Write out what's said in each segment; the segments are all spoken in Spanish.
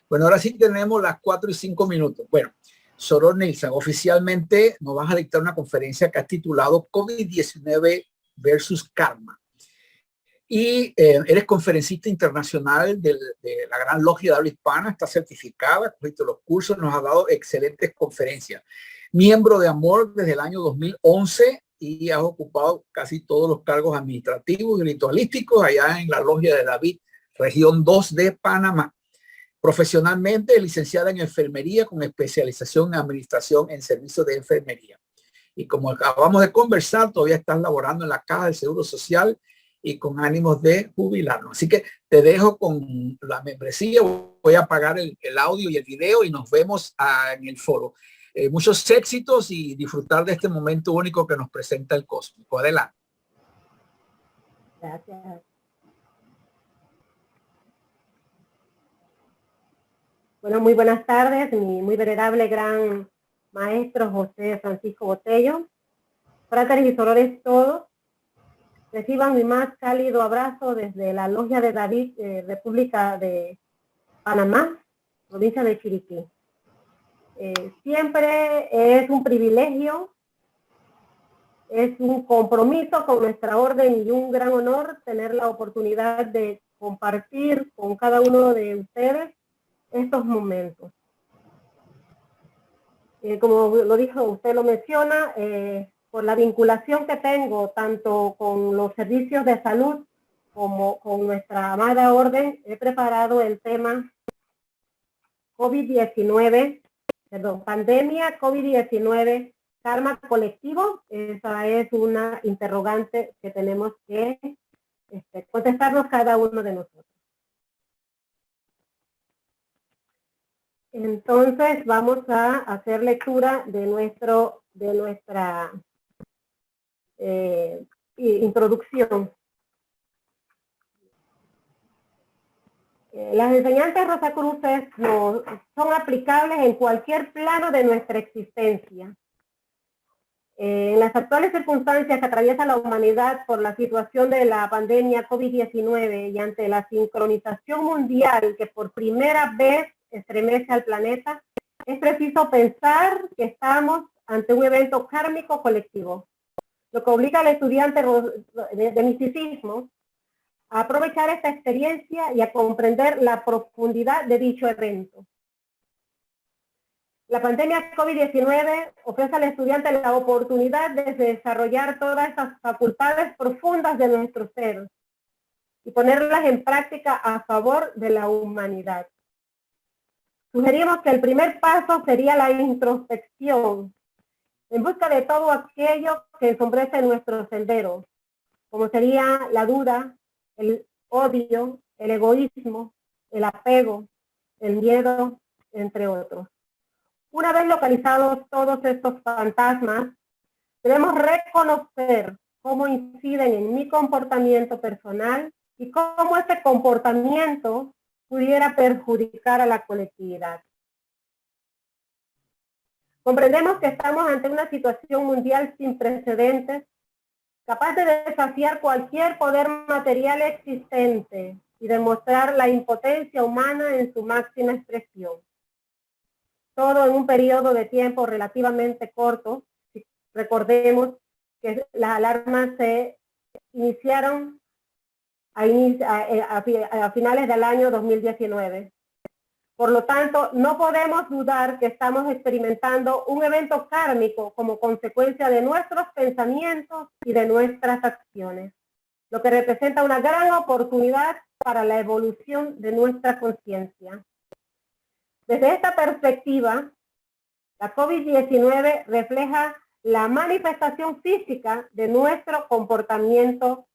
Bueno, ahora sí tenemos las 4:05. Bueno, Soror Nilsson, oficialmente nos vas a dictar una conferencia que has titulado COVID-19 versus Karma. Y eres conferencista internacional de la Gran Logia de Habla Hispana, estás certificada, has visto los cursos, nos has dado excelentes conferencias. Miembro de AMOR desde el año 2011 y has ocupado casi todos los cargos administrativos y ritualísticos allá en la Logia de David, región 2 de Panamá. Profesionalmente, licenciada en enfermería con especialización en administración en servicios de enfermería. Y como acabamos de conversar, todavía estás laborando en la Caja del Seguro Social y con ánimos de jubilarnos. Así que te dejo con la membresía. Voy a apagar el audio y el video y nos vemos en el foro. Muchos éxitos y disfrutar de este momento único que nos presenta el Cósmico. Adelante. Gracias. Bueno, muy buenas tardes, mi muy venerable gran maestro José Francisco Botello. Fráteres y sorores todos, reciban mi más cálido abrazo desde la Logia de David, República de Panamá, provincia de Chiriquí. Siempre es un privilegio, es un compromiso con nuestra orden y un gran honor tener la oportunidad de compartir con cada uno de ustedes estos momentos. Como lo dijo, usted lo menciona, por la vinculación que tengo tanto con los servicios de salud como con nuestra amada orden, he preparado el tema COVID-19, perdón, pandemia COVID-19, karma colectivo. Esa es una interrogante que tenemos que contestarnos cada uno de nosotros. Entonces vamos a hacer lectura de nuestra introducción. Las enseñanzas rosacruces son aplicables en cualquier plano de nuestra existencia. En las actuales circunstancias que atraviesa la humanidad por la situación de la pandemia COVID-19 y ante la sincronización mundial que por primera vez estremece al planeta, es preciso pensar que estamos ante un evento kármico colectivo, lo que obliga al estudiante de misticismo a aprovechar esta experiencia y a comprender la profundidad de dicho evento. La pandemia COVID-19 ofrece al estudiante la oportunidad de desarrollar todas esas facultades profundas de nuestro ser y ponerlas en práctica a favor de la humanidad. Sugerimos que el primer paso sería la introspección, en busca de todo aquello que ensombrece nuestro sendero, como sería la duda, el odio, el egoísmo, el apego, el miedo, entre otros. Una vez localizados todos estos fantasmas, debemos reconocer cómo inciden en mi comportamiento personal y cómo este comportamiento pudiera perjudicar a la colectividad. Comprendemos que estamos ante una situación mundial sin precedentes, capaz de desafiar cualquier poder material existente y demostrar la impotencia humana en su máxima expresión. Todo en un periodo de tiempo relativamente corto. Recordemos que las alarmas se iniciaron a finales del año 2019. Por lo tanto, no podemos dudar que estamos experimentando un evento kármico como consecuencia de nuestros pensamientos y de nuestras acciones, lo que representa una gran oportunidad para la evolución de nuestra conciencia. Desde esta perspectiva, la COVID-19 refleja la manifestación física de nuestro comportamiento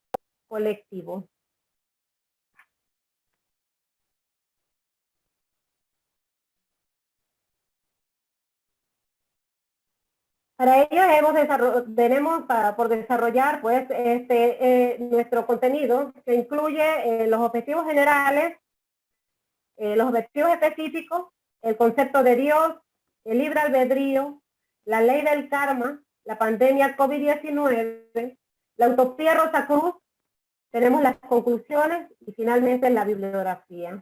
colectivo. Para ello tenemos por desarrollar pues, nuestro contenido, que incluye los objetivos generales, los objetivos específicos, el concepto de Dios, el libre albedrío, la ley del karma, la pandemia COVID-19, la utopía Rosacruz, tenemos las conclusiones y finalmente la bibliografía.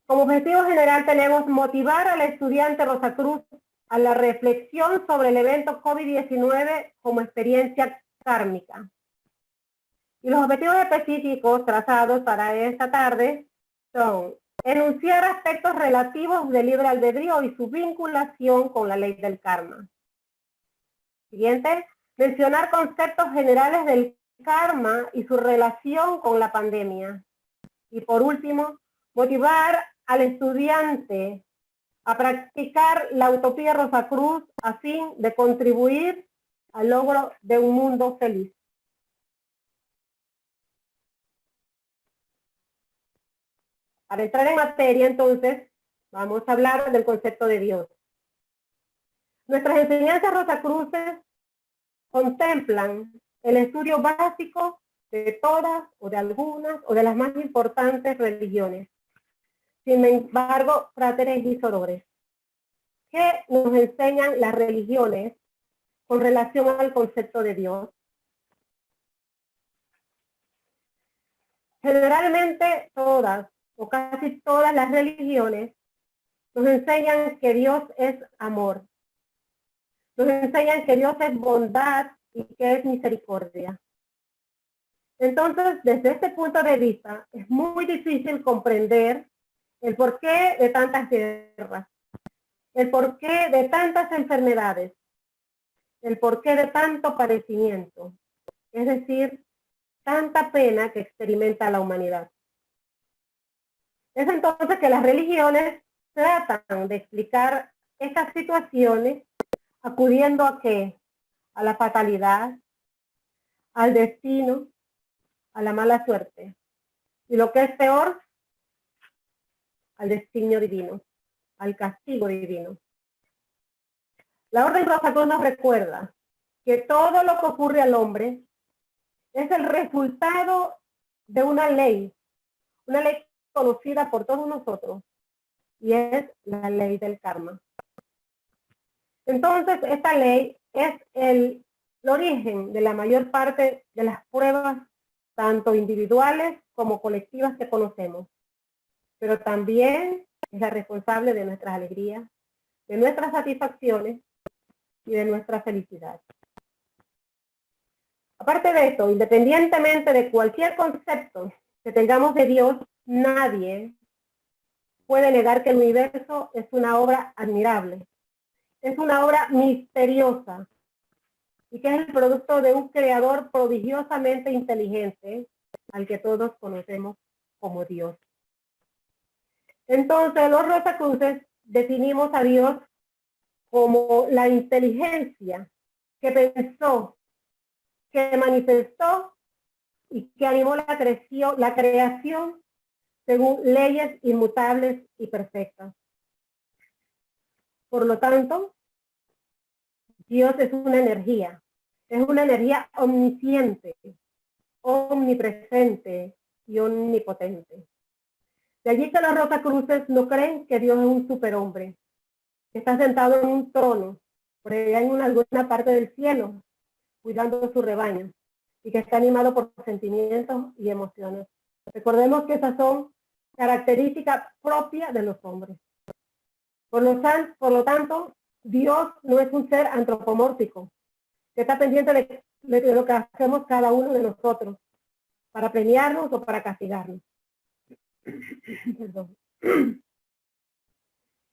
Como objetivo general tenemos motivar al estudiante Rosacruz a la reflexión sobre el evento COVID-19 como experiencia kármica. Y los objetivos específicos trazados para esta tarde son enunciar aspectos relativos del libre albedrío y su vinculación con la ley del karma. Siguiente, mencionar conceptos generales del karma y su relación con la pandemia. Y por último, motivar al estudiante a practicar la utopía Rosacruz a fin de contribuir al logro de un mundo feliz. Para entrar en materia, entonces, vamos a hablar del concepto de Dios. Nuestras enseñanzas Rosacruces contemplan el estudio básico de todas o de algunas o de las más importantes religiones. Sin embargo, fráteres y sorores, ¿qué nos enseñan las religiones con relación al concepto de Dios? Generalmente todas o casi todas las religiones nos enseñan que Dios es amor. Nos enseñan que Dios es bondad y que es misericordia. Entonces, desde este punto de vista, es muy difícil comprender el porqué de tantas guerras, el porqué de tantas enfermedades, el porqué de tanto padecimiento, es decir, tanta pena que experimenta la humanidad. Es entonces que las religiones tratan de explicar estas situaciones acudiendo a ¿qué? A la fatalidad, al destino, a la mala suerte. Y lo que es peor, al destino divino, al castigo divino. La Orden Rosacruz nos recuerda que todo lo que ocurre al hombre es el resultado de una ley conocida por todos nosotros, y es la ley del karma. Entonces, esta ley es el origen de la mayor parte de las pruebas, tanto individuales como colectivas que conocemos, pero también es la responsable de nuestras alegrías, de nuestras satisfacciones y de nuestra felicidad. Aparte de esto, independientemente de cualquier concepto que tengamos de Dios, nadie puede negar que el universo es una obra admirable, es una obra misteriosa y que es el producto de un creador prodigiosamente inteligente al que todos conocemos como Dios. Entonces, los Rosacruces definimos a Dios como la inteligencia que pensó, que manifestó y que animó la creación según leyes inmutables y perfectas. Por lo tanto, Dios es una energía omnisciente, omnipresente y omnipotente. De allí que los Rosacruces no creen que Dios es un superhombre, que está sentado en un trono, por allá en alguna parte del cielo, cuidando de su rebaño, y que está animado por sentimientos y emociones. Recordemos que esas son características propias de los hombres. Por lo tanto, Dios no es un ser antropomórfico, que está pendiente de lo que hacemos cada uno de nosotros, para premiarnos o para castigarnos. Perdón.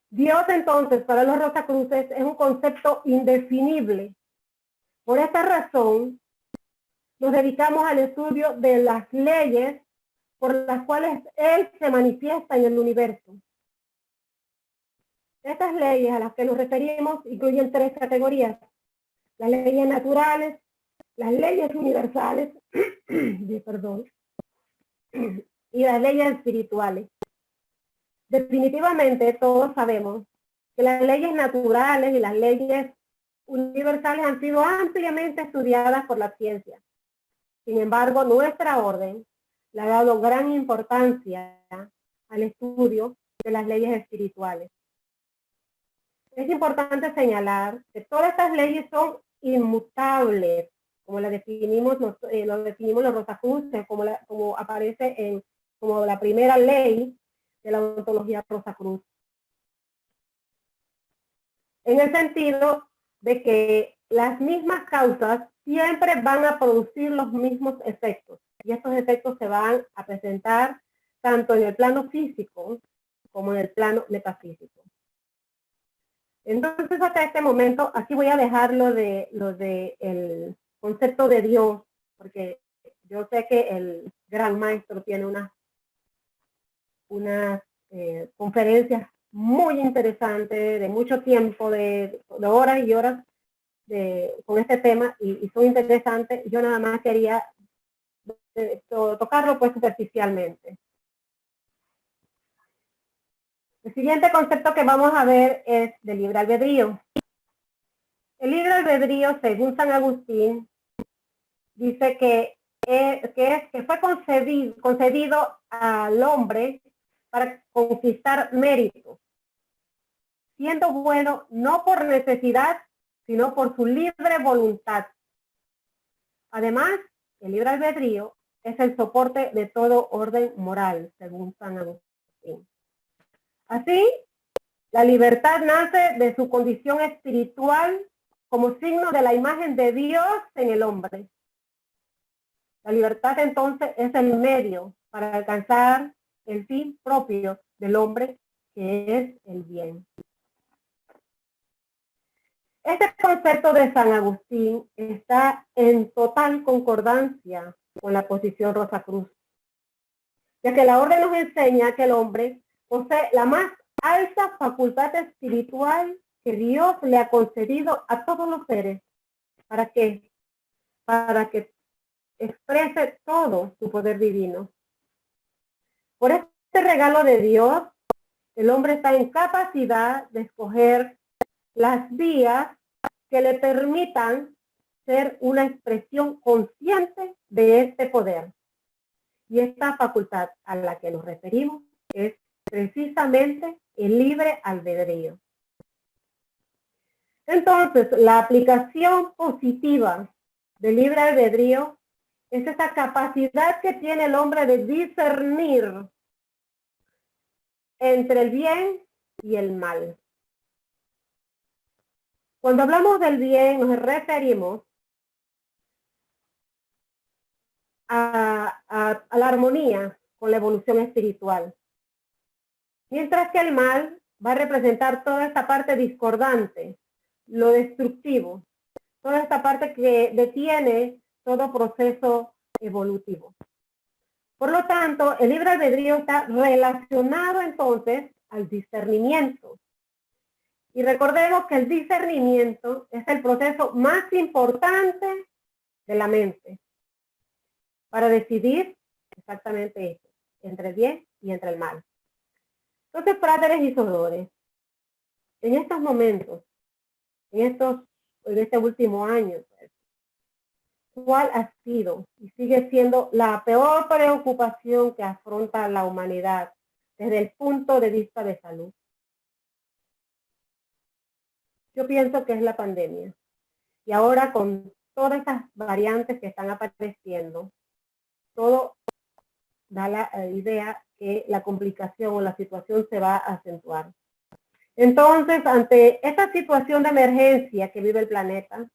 Dios entonces para los Rosacruces es un concepto indefinible. Por esta razón nos dedicamos al estudio de las leyes por las cuales Él se manifiesta en el universo. Estas leyes a las que nos referimos incluyen tres categorías: las leyes naturales, las leyes universales y las leyes espirituales. Definitivamente todos sabemos que las leyes naturales y las leyes universales han sido ampliamente estudiadas por la ciencia. Sin embargo, nuestra orden le ha dado gran importancia al estudio de las leyes espirituales. Es importante señalar que todas estas leyes son inmutables, como lo definimos los Rosacruces, como aparece como la primera ley, de la ontología Rosacruz. En el sentido de que las mismas causas siempre van a producir los mismos efectos. Y estos efectos se van a presentar tanto en el plano físico como en el plano metafísico. Entonces, hasta este momento, aquí voy a dejar lo de el concepto de Dios, porque yo sé que el gran maestro tiene unas conferencias muy interesantes, de mucho tiempo, de horas y horas con este tema, y son interesantes. Yo nada más quería tocarlo pues superficialmente. El siguiente concepto que vamos a ver es del libre albedrío. El libre albedrío, según San Agustín, dice que fue concedido al hombre para conquistar méritos, siendo bueno no por necesidad, sino por su libre voluntad. Además, el libre albedrío es el soporte de todo orden moral, según San Agustín. Así, la libertad nace de su condición espiritual como signo de la imagen de Dios en el hombre. La libertad entonces es el medio para alcanzar el fin propio del hombre, que es el bien. Este concepto de San Agustín está en total concordancia con la posición Rosacruz, ya que la orden nos enseña que el hombre posee la más alta facultad espiritual que Dios le ha concedido a todos los seres. ¿Para qué? Para que exprese todo su poder divino. Por este regalo de Dios, el hombre está en capacidad de escoger las vías que le permitan ser una expresión consciente de este poder. Y esta facultad a la que nos referimos es precisamente el libre albedrío. Entonces, la aplicación positiva del libre albedrío es esa capacidad que tiene el hombre de discernir entre el bien y el mal. Cuando hablamos del bien, nos referimos a la armonía con la evolución espiritual. Mientras que el mal va a representar toda esta parte discordante, lo destructivo, toda esta parte que detiene todo proceso evolutivo. Por lo tanto, el libre albedrío está relacionado entonces al discernimiento. Y recordemos que el discernimiento es el proceso más importante de la mente para decidir exactamente esto, entre el bien y entre el mal. Entonces, fráteres y sodores, en estos momentos, en este último año, ¿cuál ha sido y sigue siendo la peor preocupación que afronta la humanidad desde el punto de vista de salud? Yo pienso que es la pandemia. Y ahora con todas estas variantes que están apareciendo, todo da la idea que la complicación o la situación se va a acentuar. Entonces, ante esta situación de emergencia que vive el planeta,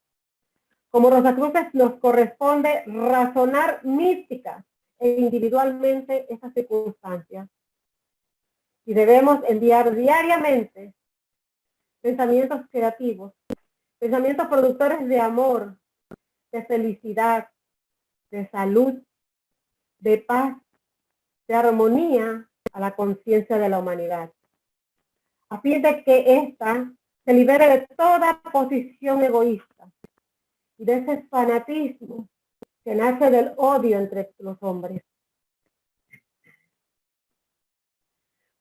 como Rosacruces nos corresponde razonar mística e individualmente estas circunstancias. Y debemos enviar diariamente pensamientos creativos, pensamientos productores de amor, de felicidad, de salud, de paz, de armonía a la conciencia de la humanidad, a fin de que ésta se libere de toda posición egoísta y de ese fanatismo que nace del odio entre los hombres.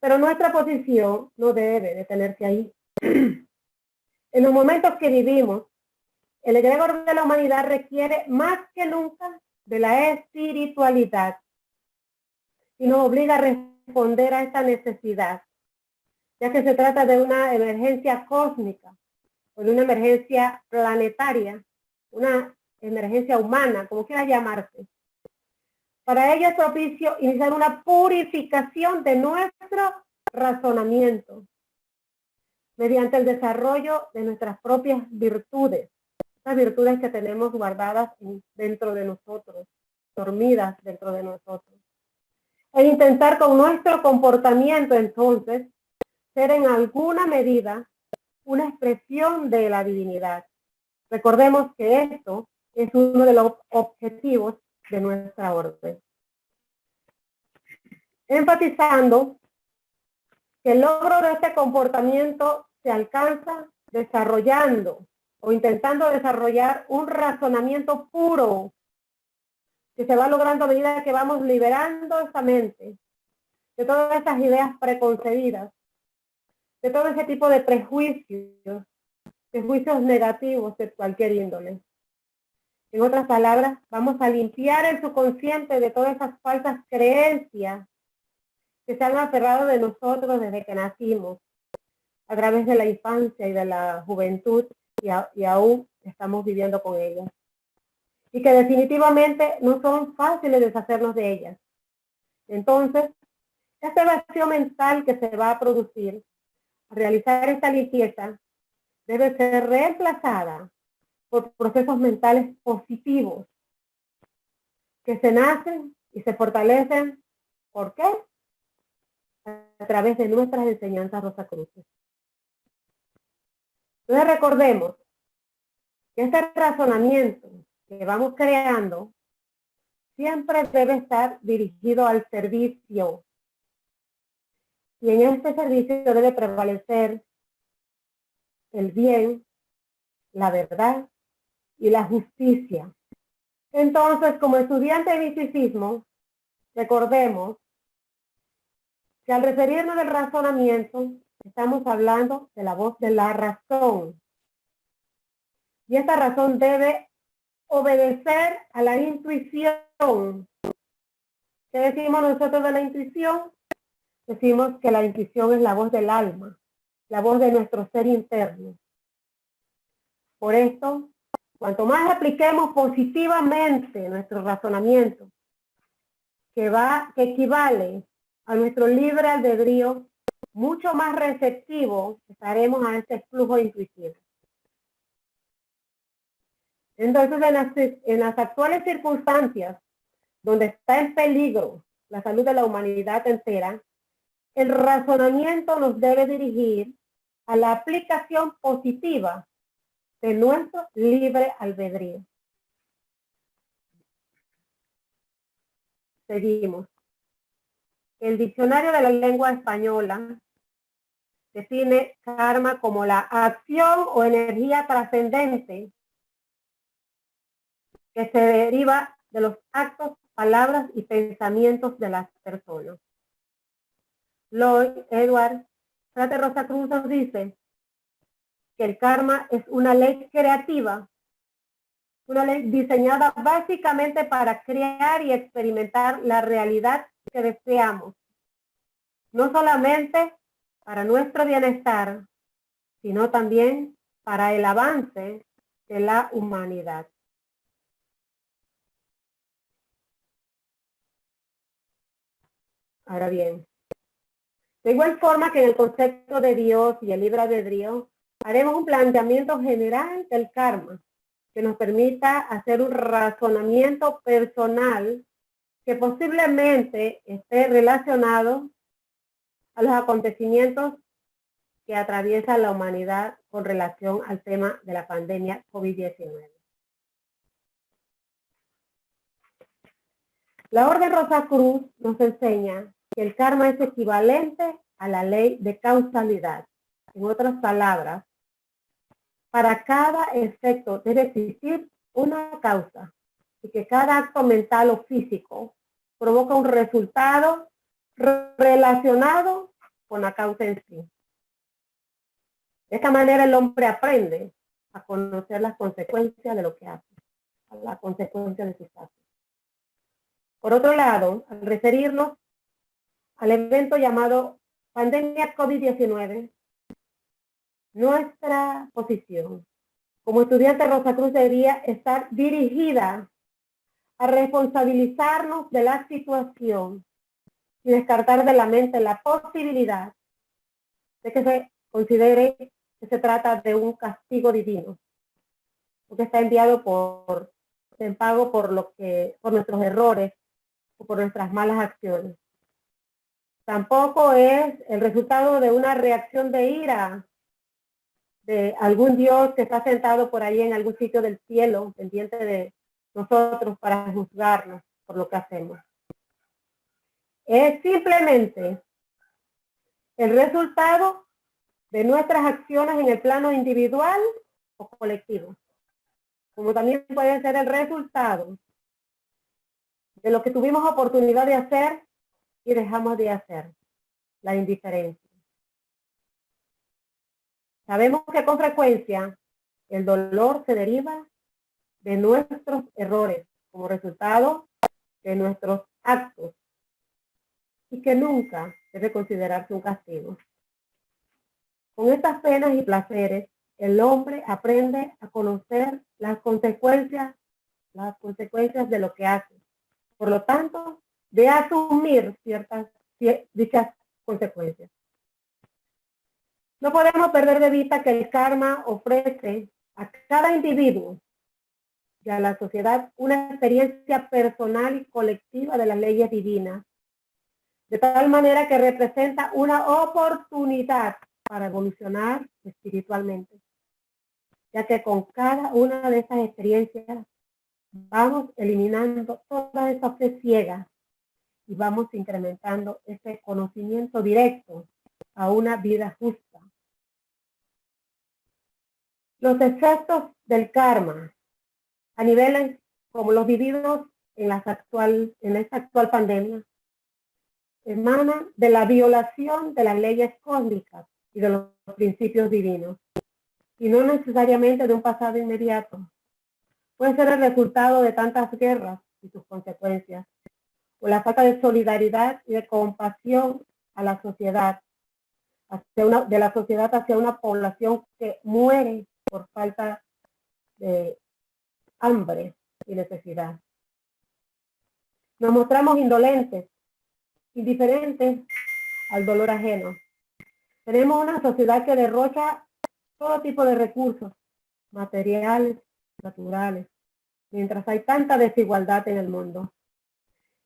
Pero nuestra posición no debe detenerse ahí. En los momentos que vivimos, el egregor de la humanidad requiere más que nunca de la espiritualidad y nos obliga a responder a esta necesidad, ya que se trata de una emergencia cósmica, o de una emergencia planetaria, una emergencia humana, como quiera llamarse. Para ello es propicio iniciar una purificación de nuestro razonamiento mediante el desarrollo de nuestras propias virtudes, esas virtudes que tenemos guardadas dentro de nosotros, dormidas dentro de nosotros. E intentar con nuestro comportamiento entonces ser en alguna medida una expresión de la divinidad. Recordemos que esto es uno de los objetivos de nuestra orden. Enfatizando que el logro de este comportamiento se alcanza desarrollando o intentando desarrollar un razonamiento puro que se va logrando a medida que vamos liberando esa mente de todas esas ideas preconcebidas, de todo ese tipo de prejuicios negativos de cualquier índole. En otras palabras, vamos a limpiar el subconsciente de todas esas falsas creencias que se han aferrado de nosotros desde que nacimos, a través de la infancia y de la juventud, y aún estamos viviendo con ellas. Y que definitivamente no son fáciles deshacernos de ellas. Entonces, esta evasión mental que se va a producir al realizar esta limpieza debe ser reemplazada por procesos mentales positivos que se nacen y se fortalecen. ¿Por qué? A través de nuestras enseñanzas Rosacruces. Entonces recordemos que este razonamiento que vamos creando siempre debe estar dirigido al servicio. Y en este servicio debe prevalecer el bien, la verdad y la justicia. Entonces, como estudiante de misticismo, recordemos que al referirnos del razonamiento, estamos hablando de la voz de la razón. Y esta razón debe obedecer a la intuición. ¿Qué decimos nosotros de la intuición? Decimos que la intuición es la voz del alma, la voz de nuestro ser interno. Por esto, cuanto más apliquemos positivamente nuestro razonamiento, que equivale a nuestro libre albedrío, mucho más receptivo estaremos a este flujo intuitivo. Entonces, en las actuales circunstancias, donde está en peligro la salud de la humanidad entera, el razonamiento nos debe dirigir a la aplicación positiva de nuestro libre albedrío. Seguimos. El diccionario de la lengua española define karma como la acción o energía trascendente que se deriva de los actos, palabras y pensamientos de las personas. Lloyd Edward Frate Rosacruz nos dice que el karma es una ley creativa, una ley diseñada básicamente para crear y experimentar la realidad que deseamos, no solamente para nuestro bienestar, sino también para el avance de la humanidad. Ahora bien, de igual forma que en el concepto de Dios y el libre albedrío, haremos un planteamiento general del karma que nos permita hacer un razonamiento personal que posiblemente esté relacionado a los acontecimientos que atraviesa la humanidad con relación al tema de la pandemia COVID-19. La Orden Rosacruz nos enseña que el karma es equivalente a la ley de causalidad. En otras palabras, para cada efecto debe existir una causa y que cada acto mental o físico provoca un resultado relacionado con la causa en sí. De esta manera el hombre aprende a conocer las consecuencias de lo que hace, las consecuencias de sus actos. Por otro lado, al referirnos al evento llamado pandemia COVID-19, nuestra posición como estudiante Rosacruz debería estar dirigida a responsabilizarnos de la situación y descartar de la mente la posibilidad de que se considere que se trata de un castigo divino, porque está enviado en pago por nuestros errores o por nuestras malas acciones. Tampoco es el resultado de una reacción de ira de algún Dios que está sentado por ahí en algún sitio del cielo, pendiente de nosotros para juzgarnos por lo que hacemos. Es simplemente el resultado de nuestras acciones en el plano individual o colectivo, como también puede ser el resultado de lo que tuvimos oportunidad de hacer y dejamos de hacer, la indiferencia. Sabemos que con frecuencia el dolor se deriva de nuestros errores como resultado de nuestros actos y que nunca debe considerarse un castigo. Con estas penas y placeres, el hombre aprende a conocer las consecuencias de lo que hace. Por lo tanto, de asumir dichas consecuencias. No podemos perder de vista que el karma ofrece a cada individuo y a la sociedad una experiencia personal y colectiva de las leyes divinas, de tal manera que representa una oportunidad para evolucionar espiritualmente, ya que con cada una de esas experiencias vamos eliminando toda esa fe ciega y vamos incrementando ese conocimiento directo a una vida justa. Los efectos del karma a niveles como los vividos en esta actual pandemia emanan de la violación de las leyes cósmicas y de los principios divinos, y no necesariamente de un pasado inmediato. Puede ser el resultado de tantas guerras y sus consecuencias, o la falta de solidaridad y de compasión a la sociedad, de la sociedad hacia una población que muere por falta de hambre y necesidad. Nos mostramos indolentes, indiferentes al dolor ajeno. Tenemos una sociedad que derrocha todo tipo de recursos, materiales, naturales, mientras hay tanta desigualdad en el mundo.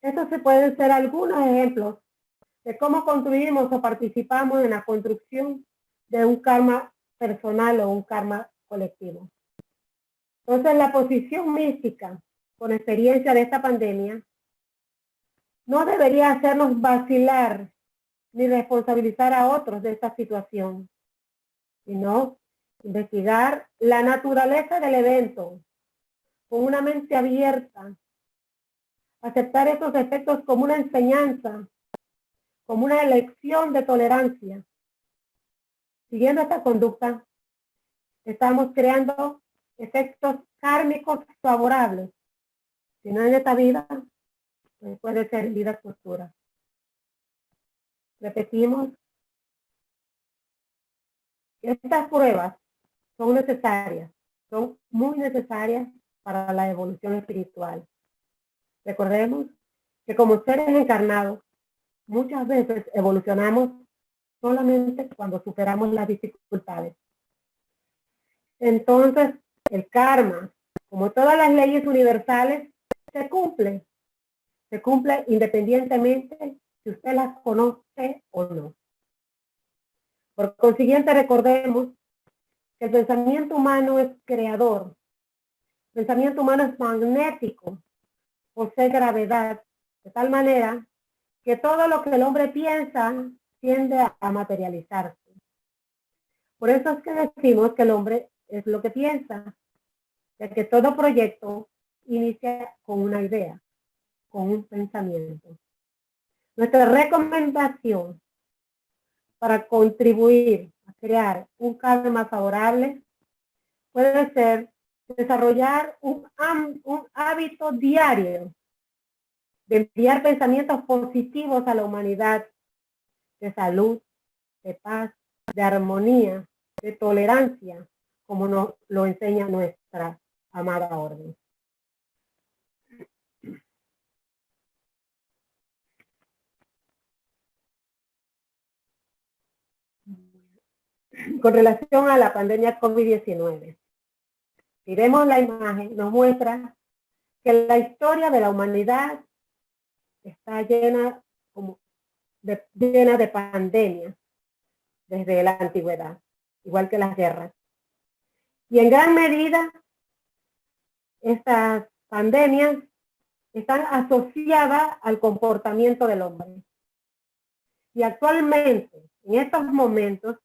Estos se pueden ser algunos ejemplos de cómo construimos o participamos en la construcción de un karma personal o un karma colectivo. Entonces, la posición mística con experiencia de esta pandemia no debería hacernos vacilar ni responsabilizar a otros de esta situación, sino investigar la naturaleza del evento con una mente abierta, aceptar estos efectos como una enseñanza, como una elección de tolerancia. Siguiendo esta conducta, estamos creando efectos kármicos favorables, si no en esta vida, pues puede ser en vidas futuras. Repetimos, estas pruebas son necesarias, son muy necesarias para la evolución espiritual. Recordemos que como seres encarnados, muchas veces evolucionamos solamente cuando superamos las dificultades. Entonces, el karma, como todas las leyes universales, se cumple independientemente si usted las conoce o no. Por consiguiente, recordemos que el pensamiento humano es creador. El pensamiento humano es magnético, posee gravedad, de tal manera que todo lo que el hombre piensa tiende a materializarse. Por eso es que decimos que el hombre es lo que piensa, ya que todo proyecto inicia con una idea, con un pensamiento. Nuestra recomendación para contribuir a crear un karma favorable puede ser desarrollar un hábito diario de enviar pensamientos positivos a la humanidad, de salud, de paz, de armonía, de tolerancia, como nos lo enseña nuestra amada orden. con relación a la pandemia COVID-19. Si vemos la imagen, nos muestra que la historia de la humanidad está llena de pandemias desde la antigüedad, igual que las guerras. Y en gran medida, estas pandemias están asociadas al comportamiento del hombre. Y actualmente, en estos momentos,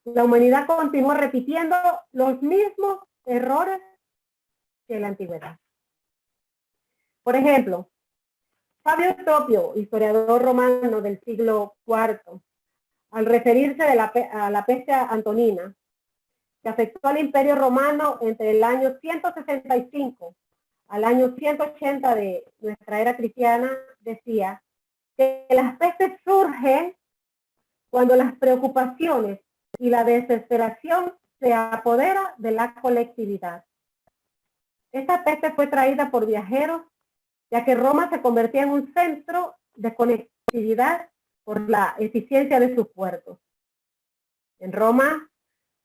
la humanidad continúa repitiendo los mismos errores que en la antigüedad. Por ejemplo, Fabio Topio, historiador romano del siglo IV, al referirse a la peste antonina, que afectó al Imperio Romano entre el año 165 al año 180 de nuestra era cristiana, decía que las pestes surgen cuando las preocupaciones y la desesperación se apodera de la colectividad. Esta peste fue traída por viajeros, ya que Roma se convertía en un centro de conectividad por la eficiencia de sus puertos. En Roma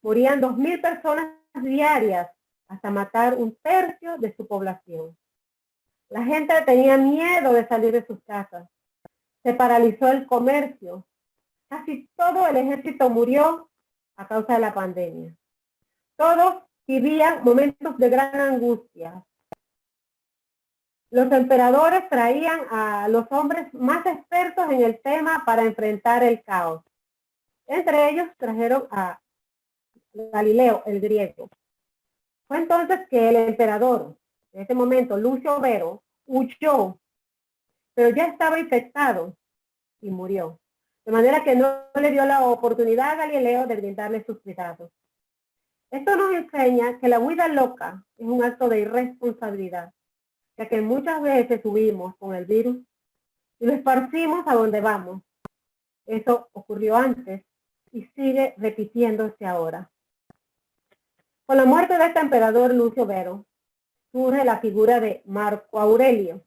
morían 2.000 personas diarias hasta matar un tercio de su población. La gente tenía miedo de salir de sus casas. Se paralizó el comercio. Casi todo el ejército murió a causa de la pandemia. Todos vivían momentos de gran angustia. Los emperadores traían a los hombres más expertos en el tema para enfrentar el caos. Entre ellos trajeron a Galileo, el griego. Fue entonces que el emperador, en ese momento Lucio Vero, huyó, pero ya estaba infectado y murió. De manera que no le dio la oportunidad a Galileo de brindarle sus cuidados. Esto nos enseña que la huida loca es un acto de irresponsabilidad, ya que muchas veces subimos con el virus y lo esparcimos a donde vamos. Eso ocurrió antes y sigue repitiéndose ahora. Con la muerte de este emperador Lucio Vero, surge la figura de Marco Aurelio,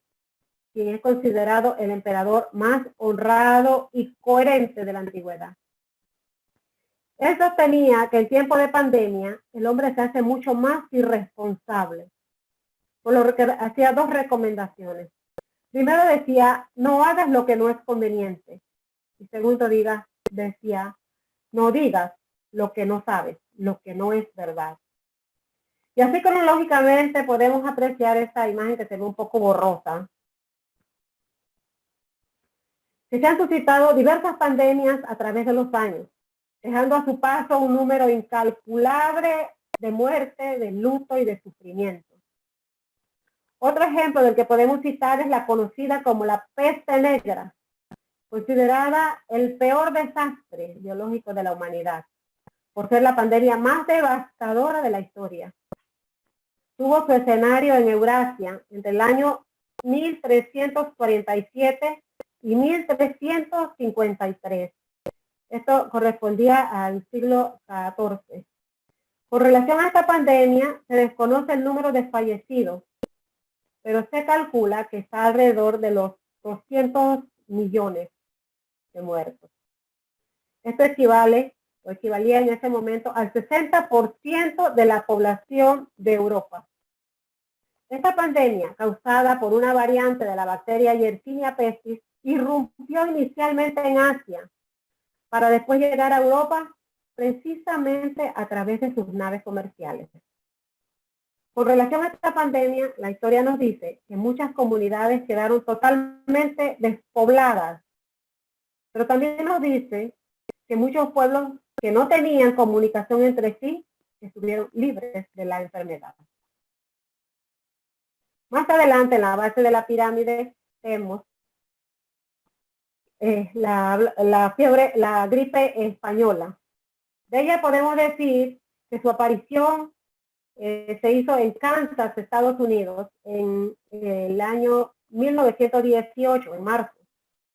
quien es considerado el emperador más honrado y coherente de la antigüedad. Él sostenía que en tiempo de pandemia el hombre se hace mucho más irresponsable, por lo que hacía dos recomendaciones. Primero decía, no hagas lo que no es conveniente. Y segundo decía, no digas lo que no sabes, lo que no es verdad. Y así cronológicamente podemos apreciar esta imagen que se ve un poco borrosa. Se han suscitado diversas pandemias a través de los años, dejando a su paso un número incalculable de muerte, de luto y de sufrimiento. Otro ejemplo del que podemos citar es la conocida como la peste negra, considerada el peor desastre biológico de la humanidad, por ser la pandemia más devastadora de la historia. Tuvo su escenario en Eurasia entre el año 1347 y 1353. Esto correspondía al siglo XIV. Con relación a esta pandemia, se desconoce el número de fallecidos, pero se calcula que está alrededor de los 200 millones de muertos. Esto equivalía en ese momento al 60% de la población de Europa. Esta pandemia, causada por una variante de la bacteria Yersinia pestis, irrumpió inicialmente en Asia, para después llegar a Europa precisamente a través de sus naves comerciales. Con relación a esta pandemia, la historia nos dice que muchas comunidades quedaron totalmente despobladas, pero también nos dice que muchos pueblos que no tenían comunicación entre sí estuvieron libres de la enfermedad. Más adelante, en la base de la pirámide, vemos la gripe española. De ella podemos decir que su aparición se hizo en Kansas, Estados Unidos, en el año 1918, en marzo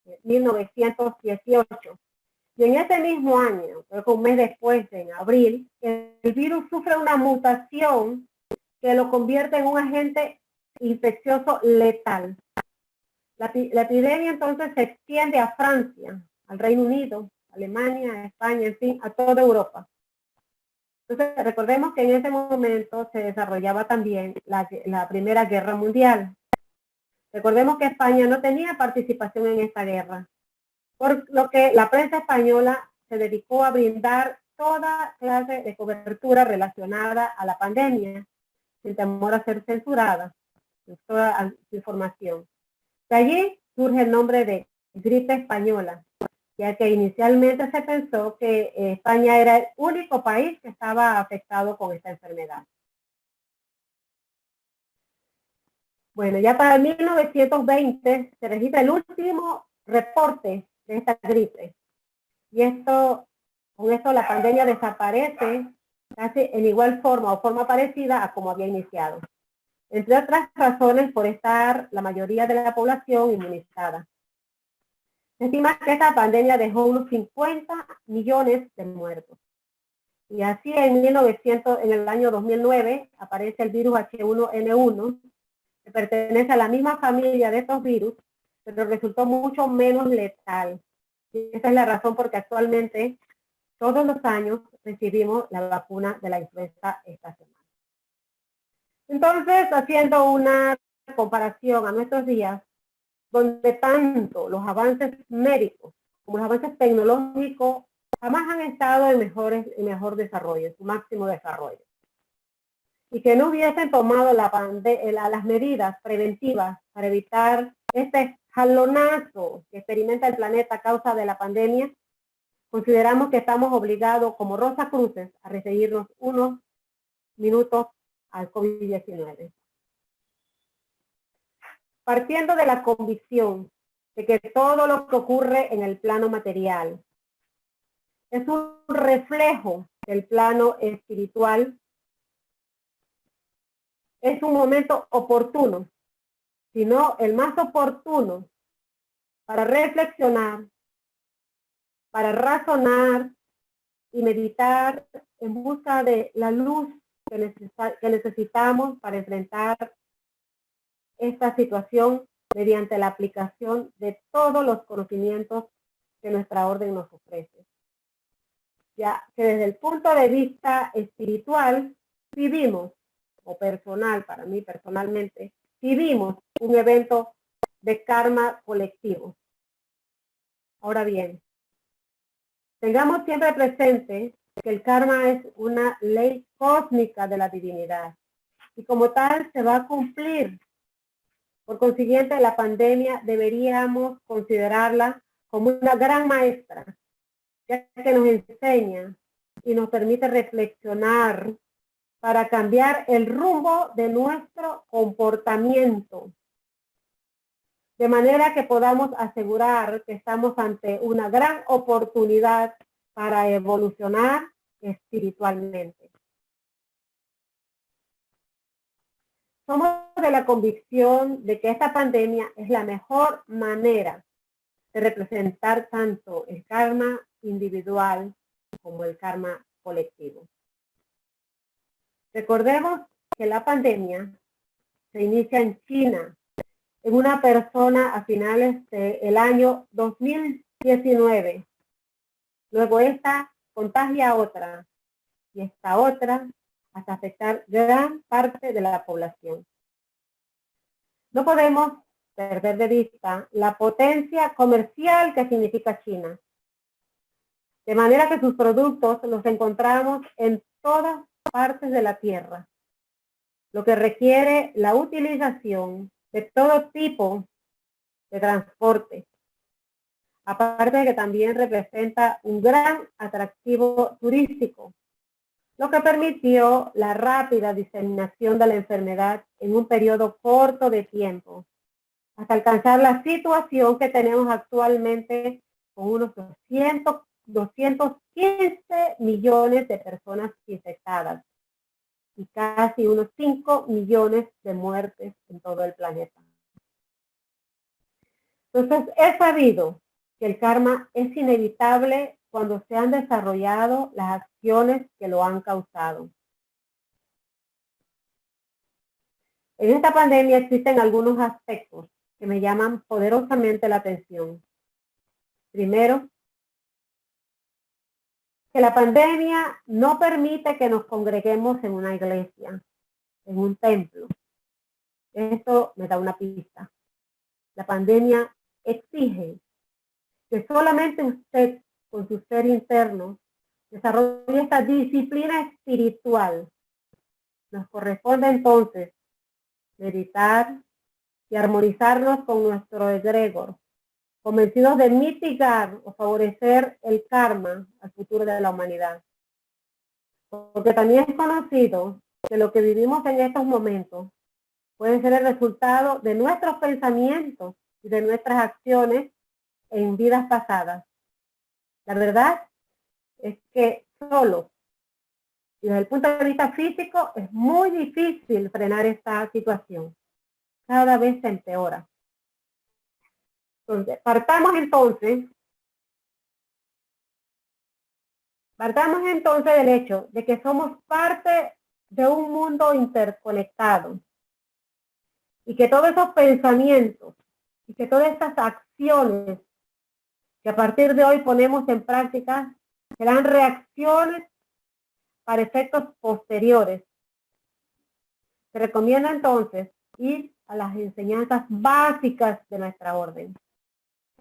de 1918. Y en ese mismo año, creo que un mes después, en abril, el virus sufre una mutación que lo convierte en un agente infeccioso letal. La epidemia entonces se extiende a Francia, al Reino Unido, Alemania, España, en fin, a toda Europa. Entonces, recordemos que en ese momento se desarrollaba también la Primera Guerra Mundial. Recordemos que España no tenía participación en esta guerra, por lo que la prensa española se dedicó a brindar toda clase de cobertura relacionada a la pandemia, sin temor a ser censurada, toda su información. De allí surge el nombre de gripe española, ya que inicialmente se pensó que España era el único país que estaba afectado con esta enfermedad. Bueno, ya para 1920 se registra el último reporte de esta gripe. Y con esto la pandemia desaparece casi en igual forma o forma parecida a como había iniciado. Entre otras razones por estar la mayoría de la población inmunizada. Se estima que esta pandemia dejó unos 50 millones de muertos. Y así en el año 2009 aparece el virus H1N1, que pertenece a la misma familia de estos virus, pero resultó mucho menos letal. Y esa es la razón por que actualmente todos los años recibimos la vacuna de la influenza estacional. Entonces, haciendo una comparación a nuestros días, donde tanto los avances médicos como los avances tecnológicos jamás han estado en mejor desarrollo, en su máximo desarrollo. Y que no hubiesen tomado las medidas preventivas para evitar este jalonazo que experimenta el planeta a causa de la pandemia, consideramos que estamos obligados como Rosa Cruces a recibirnos unos minutos al COVID-19. Partiendo de la convicción de que todo lo que ocurre en el plano material es un reflejo del plano espiritual, es un momento oportuno, si no el más oportuno, para reflexionar, para razonar y meditar en busca de la luz que necesitamos para enfrentar esta situación mediante la aplicación de todos los conocimientos que nuestra orden nos ofrece. Ya que desde el punto de vista espiritual vivimos, o personal, para mí personalmente, vivimos un evento de karma colectivo. Ahora bien, tengamos siempre presente que el karma es una ley cósmica de la divinidad y como tal se va a cumplir. Por consiguiente, la pandemia deberíamos considerarla como una gran maestra, ya que nos enseña y nos permite reflexionar para cambiar el rumbo de nuestro comportamiento, de manera que podamos asegurar que estamos ante una gran oportunidad para evolucionar espiritualmente. Somos de la convicción de que esta pandemia es la mejor manera de representar tanto el karma individual como el karma colectivo. Recordemos que la pandemia se inicia en China, en una persona a finales del año 2019. Luego esta contagia a otra y esta otra hasta afectar gran parte de la población. No podemos perder de vista la potencia comercial que significa China. De manera que sus productos los encontramos en todas partes de la tierra, lo que requiere la utilización de todo tipo de transporte. Aparte de que también representa un gran atractivo turístico, lo que permitió la rápida diseminación de la enfermedad en un periodo corto de tiempo, hasta alcanzar la situación que tenemos actualmente con unos 215 millones de personas infectadas y casi unos 5 millones de muertes en todo el planeta. Entonces, es sabido que el karma es inevitable cuando se han desarrollado las acciones que lo han causado. En esta pandemia existen algunos aspectos que me llaman poderosamente la atención. Primero, que la pandemia no permite que nos congreguemos en una iglesia, en un templo. Esto me da una pista. La pandemia exige que solamente usted, con su ser interno, desarrolle esta disciplina espiritual. Nos corresponde entonces meditar y armonizarnos con nuestro egregor, convencidos de mitigar o favorecer el karma al futuro de la humanidad. Porque también es conocido que lo que vivimos en estos momentos puede ser el resultado de nuestros pensamientos y de nuestras acciones en vidas pasadas. La verdad es que solo, y desde el punto de vista físico, es muy difícil frenar esta situación. Cada vez se empeora. Entonces, partamos entonces del hecho de que somos parte de un mundo interconectado y que todos esos pensamientos y que todas estas acciones que a partir de hoy ponemos en práctica serán reacciones para efectos posteriores. Se recomienda entonces ir a las enseñanzas básicas de nuestra orden,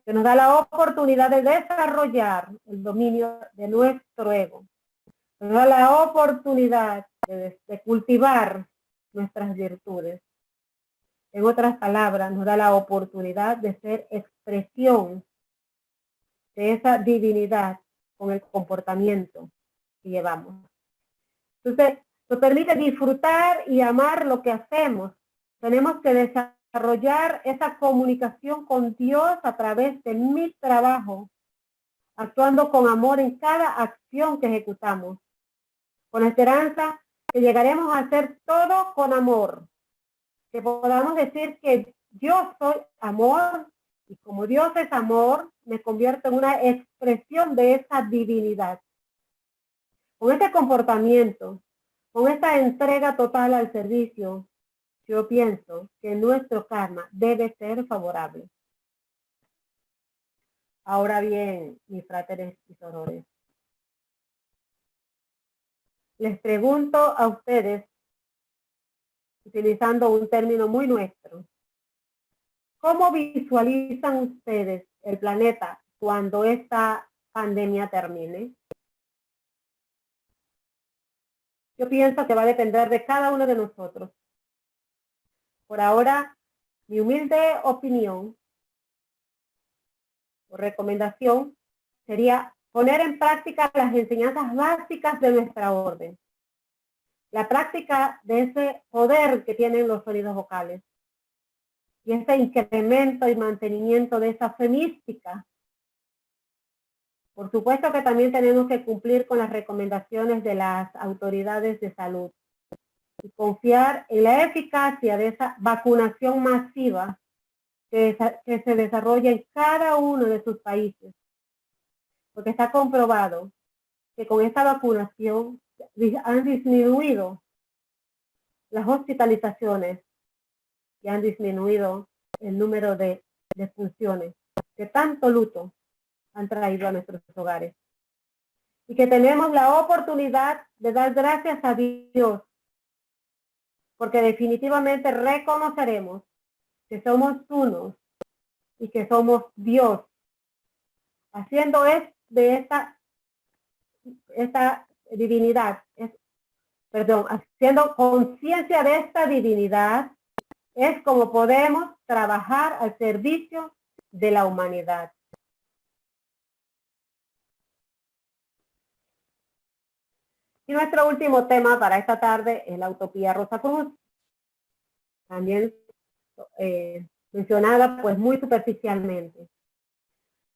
que nos da la oportunidad de desarrollar el dominio de nuestro ego. Nos da la oportunidad de cultivar nuestras virtudes. En otras palabras, nos da la oportunidad de ser expresión de esa divinidad con el comportamiento que llevamos. Entonces, nos permite disfrutar y amar lo que hacemos. Tenemos que desarrollar esa comunicación con Dios a través de mi trabajo, actuando con amor en cada acción que ejecutamos, con la esperanza que llegaremos a hacer todo con amor, que podamos decir que yo soy amor y como Dios es amor, me convierto en una expresión de esa divinidad. Con este comportamiento, con esta entrega total al servicio, yo pienso que nuestro karma debe ser favorable. Ahora bien, mis fráteres y sorores, les pregunto a ustedes, utilizando un término muy nuestro, ¿cómo visualizan ustedes el planeta cuando esta pandemia termine? Yo pienso que va a depender de cada uno de nosotros. Por ahora, mi humilde opinión o recomendación sería poner en práctica las enseñanzas básicas de nuestra orden. La práctica de ese poder que tienen los sonidos vocales. Y ese incremento y mantenimiento de esa fe mística. Por supuesto que también tenemos que cumplir con las recomendaciones de las autoridades de salud y confiar en la eficacia de esa vacunación masiva que se desarrolla en cada uno de sus países. Porque está comprobado que con esta vacunación han disminuido las hospitalizaciones y han disminuido el número de defunciones que tanto luto han traído a nuestros hogares. Y que tenemos la oportunidad de dar gracias a Dios, porque definitivamente reconoceremos que somos unos y que somos Dios, haciendo de esta divinidad, haciendo conciencia de esta divinidad, es como podemos trabajar al servicio de la humanidad. Y nuestro último tema para esta tarde es la utopía Rosacruz. También mencionada pues muy superficialmente.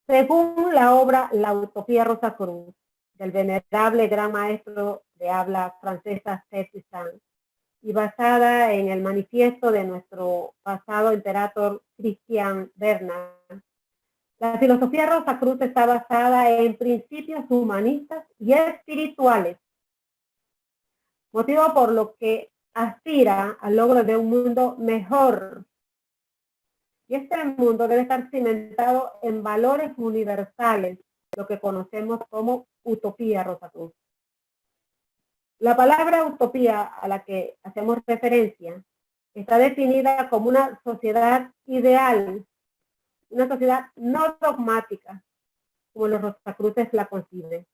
Según la obra La utopía Rosacruz, del venerable gran maestro de habla francesa Cézanne, y basada en el manifiesto de nuestro pasado emperador Cristian Bernard, la filosofía Rosacruz está basada en principios humanistas y espirituales, motivo por lo que aspira al logro de un mundo mejor. Y este mundo debe estar cimentado en valores universales, lo que conocemos como utopía, Rosa Cruz. La palabra utopía a la que hacemos referencia está definida como una sociedad ideal, una sociedad no dogmática, como los Rosacruces la conciben.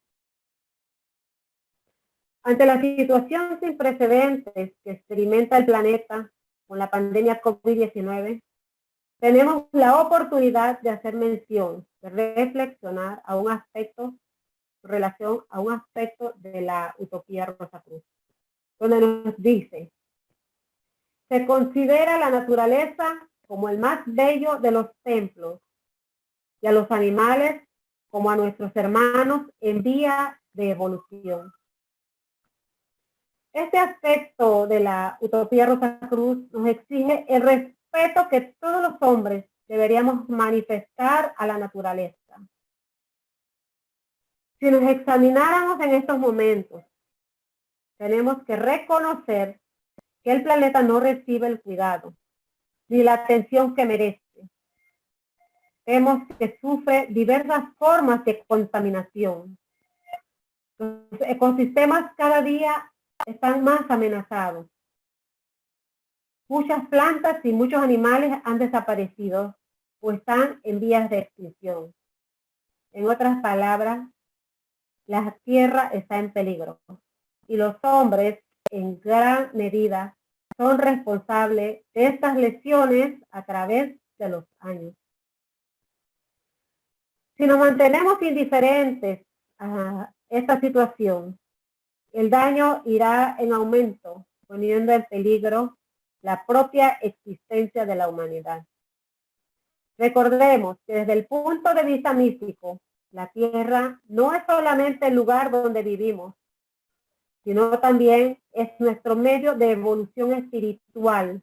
Ante la situación sin precedentes que experimenta el planeta con la pandemia COVID-19, tenemos la oportunidad de hacer mención, de reflexionar a un aspecto, en relación a un aspecto de la utopía Rosacruz, donde nos dice: se considera la naturaleza como el más bello de los templos y a los animales como a nuestros hermanos en vía de evolución. Este aspecto de la utopía Rosacruz nos exige el respeto que todos los hombres deberíamos manifestar a la naturaleza. Si nos examináramos en estos momentos, tenemos que reconocer que el planeta no recibe el cuidado ni la atención que merece. Vemos que sufre diversas formas de contaminación. Los ecosistemas cada día están más amenazados. Muchas plantas y muchos animales han desaparecido o están en vías de extinción. En otras palabras, la tierra está en peligro y los hombres en gran medida son responsables de estas lesiones a través de los años. Si nos mantenemos indiferentes a esta situación, el daño irá en aumento, poniendo en peligro la propia existencia de la humanidad. Recordemos que desde el punto de vista místico, la Tierra no es solamente el lugar donde vivimos, sino también es nuestro medio de evolución espiritual,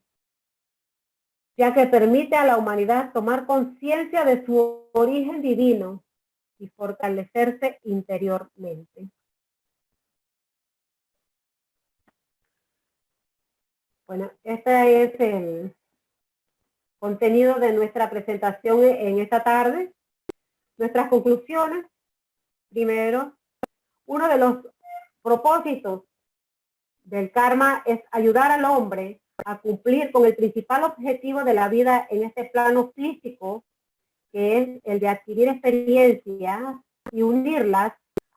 ya que permite a la humanidad tomar conciencia de su origen divino y fortalecerse interiormente. Bueno, este es el contenido de nuestra presentación en esta tarde. Nuestras conclusiones. Primero, uno de los propósitos del karma es ayudar al hombre a cumplir con el principal objetivo de la vida en este plano físico, que es el de adquirir experiencias y unirlas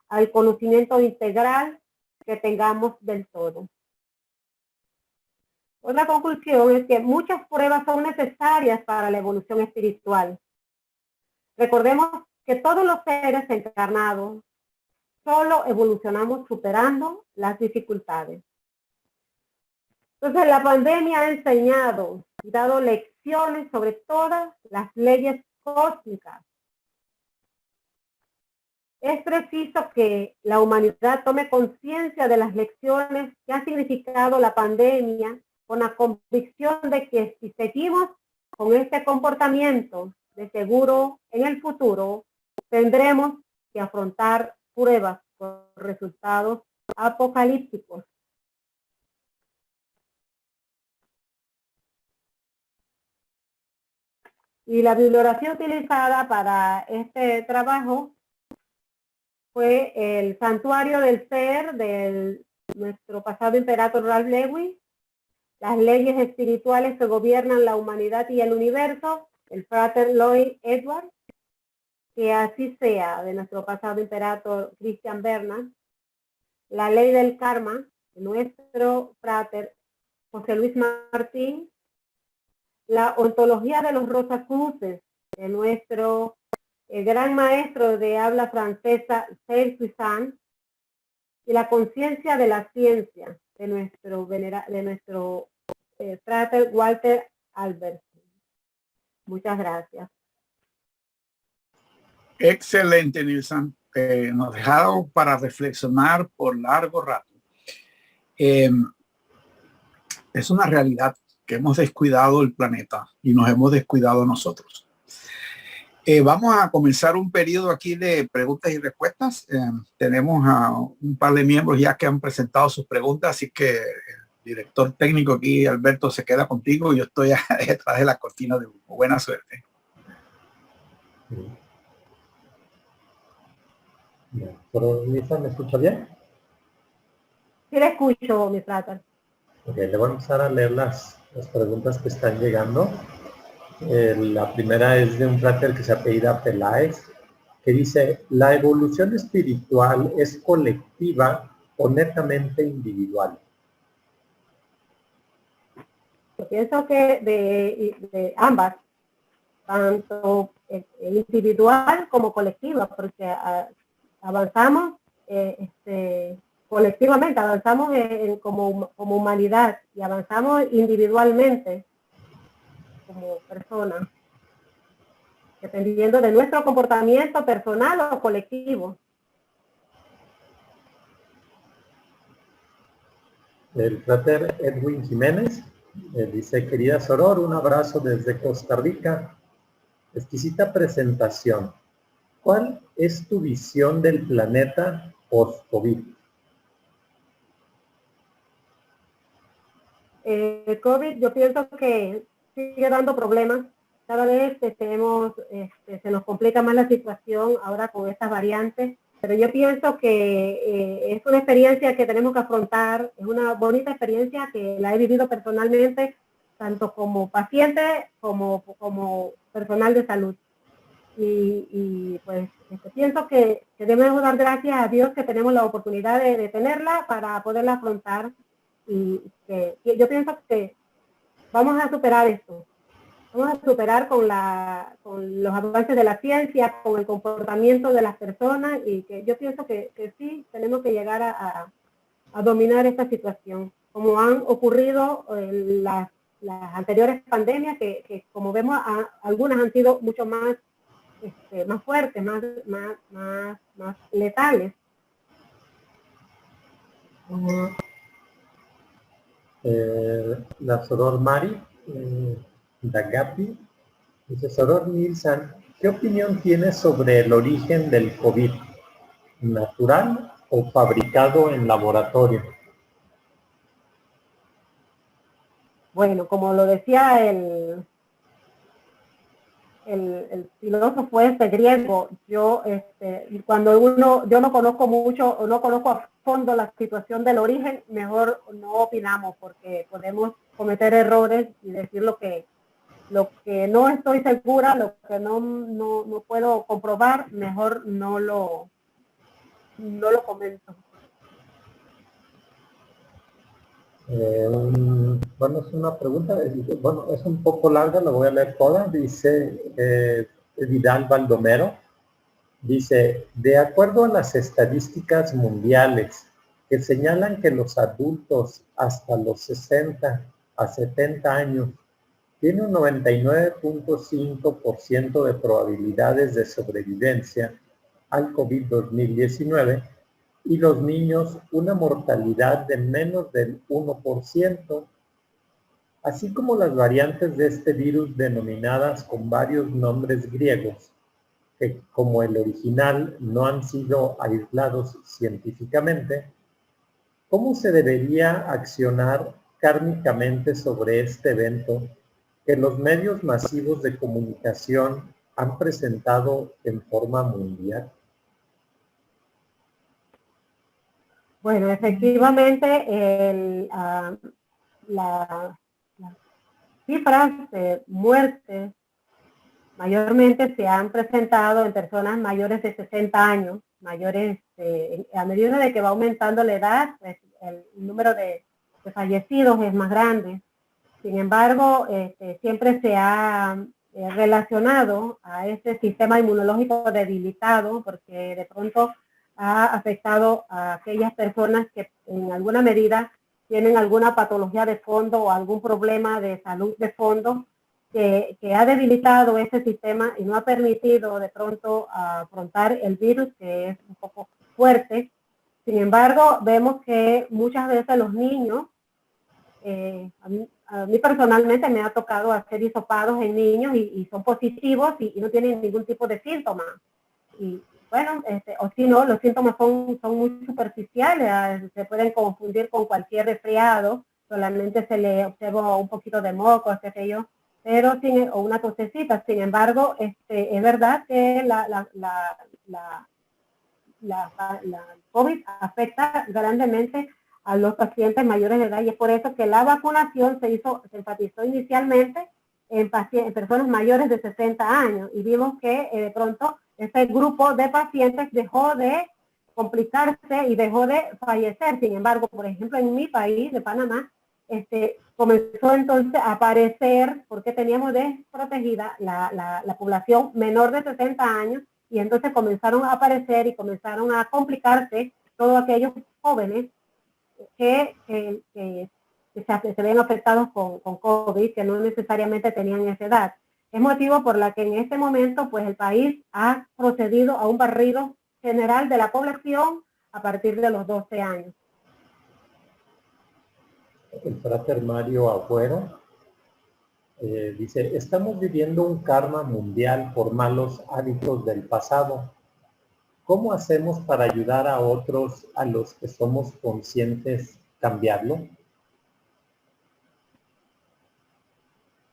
al conocimiento integral que tengamos del todo. Otra conclusión es que muchas pruebas son necesarias para la evolución espiritual. Recordemos que todos los seres encarnados solo evolucionamos superando las dificultades. Entonces, la pandemia ha enseñado y dado lecciones sobre todas las leyes cósmicas. Es preciso que la humanidad tome conciencia de las lecciones que ha significado la pandemia, con la convicción de que si seguimos con este comportamiento, de seguro en el futuro tendremos que afrontar pruebas con resultados apocalípticos. Y la bibliografía utilizada para este trabajo fue el Santuario del Ser de nuestro pasado emperador Ralph Lewis, Las leyes espirituales que gobiernan la humanidad y el universo, el Frater Lloyd Edwards, Que así sea, de nuestro pasado emperador Christian Bernard, La ley del karma, de nuestro Frater José Luis Martín, La ontología de los Rosacruces, de nuestro gran maestro de habla francesa Serge Suisan, y La conciencia de la ciencia, de nuestro Frater Walter Albert. Muchas gracias. Excelente, Nilsson. Nos dejaron para reflexionar por largo rato. Es una realidad que hemos descuidado el planeta y nos hemos descuidado nosotros. Vamos a comenzar un periodo aquí de preguntas y respuestas. Tenemos a un par de miembros ya que han presentado sus preguntas, así que el director técnico aquí, Alberto, se queda contigo. Yo estoy detrás de la cortina de humo. Buena suerte. Pero, Lisa, ¿me escucha bien? Sí, le escucho, mi plata. Ok, le voy a empezar a leer las preguntas que están llegando. La primera es de un frater que se apellida Peláez, que dice, ¿la evolución espiritual es colectiva o netamente individual? Yo pienso que de ambas, tanto individual como colectiva, porque avanzamos colectivamente, avanzamos como humanidad y avanzamos individualmente como personas, dependiendo de nuestro comportamiento personal o colectivo. El frater Edwin Jiménez dice, querida Soror, un abrazo desde Costa Rica. Exquisita presentación. ¿Cuál es tu visión del planeta post-COVID? El COVID, yo pienso que sigue dando problemas. Cada vez se nos complica más la situación ahora con estas variantes, pero yo pienso que es una experiencia que tenemos que afrontar, es una bonita experiencia que la he vivido personalmente, tanto como paciente como personal de salud. Y pues pienso que debemos dar gracias a Dios que tenemos la oportunidad de tenerla para poderla afrontar. Y yo pienso que vamos a superar esto. Vamos a superar con los avances de la ciencia, con el comportamiento de las personas, y que yo pienso que sí tenemos que llegar a dominar esta situación, como han ocurrido las anteriores pandemias, que como vemos, algunas han sido mucho más fuertes, más letales. La Soror Mari Dagapi dice, Soror Nilsson, ¿qué opinión tienes sobre el origen del COVID? ¿Natural o fabricado en laboratorio? Bueno, como lo decía el filósofo griego, yo no conozco mucho o no conozco a fondo la situación del origen, mejor no opinamos porque podemos cometer errores y decir lo que no estoy segura, lo que no puedo comprobar, mejor no lo comento. Bueno, es una pregunta, bueno, es un poco larga, la voy a leer toda. Dice Vidal Baldomero, dice, de acuerdo a las estadísticas mundiales que señalan que los adultos hasta los 60 a 70 años tienen un 99.5% de probabilidades de sobrevivencia al COVID-2019, y los niños una mortalidad de menos del 1%, así como las variantes de este virus denominadas con varios nombres griegos, que como el original no han sido aislados científicamente. ¿Cómo se debería accionar kármicamente sobre este evento que los medios masivos de comunicación han presentado en forma mundial? Bueno, efectivamente, las cifras de muertes mayormente se han presentado en personas mayores de 60 años, a medida de que va aumentando la edad, pues, el número de fallecidos es más grande. Sin embargo, siempre se ha relacionado a este sistema inmunológico debilitado, porque de pronto ha afectado a aquellas personas que en alguna medida tienen alguna patología de fondo o algún problema de salud de fondo que ha debilitado ese sistema y no ha permitido de pronto afrontar el virus, que es un poco fuerte. Sin embargo, vemos que muchas veces los niños, a mí personalmente me ha tocado hacer hisopados en niños y son positivos y no tienen ningún tipo de síntomas. Y bueno, o si no, los síntomas son muy superficiales, se pueden confundir con cualquier resfriado, solamente se le observa un poquito de moco, qué sé yo, pero o una tosecita. Sin embargo, es verdad que la COVID afecta grandemente a los pacientes mayores de edad, y es por eso que la vacunación se enfatizó inicialmente en personas mayores de 60 años, y vimos que de pronto ese grupo de pacientes dejó de complicarse y dejó de fallecer. Sin embargo, por ejemplo, en mi país, de Panamá, comenzó entonces a aparecer, porque teníamos desprotegida la población menor de 60 años, y entonces comenzaron a aparecer y comenzaron a complicarse todos aquellos jóvenes que se ven afectados con COVID, que no necesariamente tenían esa edad. Es motivo por la que en este momento, pues, el país ha procedido a un barrido general de la población a partir de los 12 años. El frater Mario Agüero dice, estamos viviendo un karma mundial por malos hábitos del pasado. ¿Cómo hacemos para ayudar a otros, a los que somos conscientes, cambiarlo?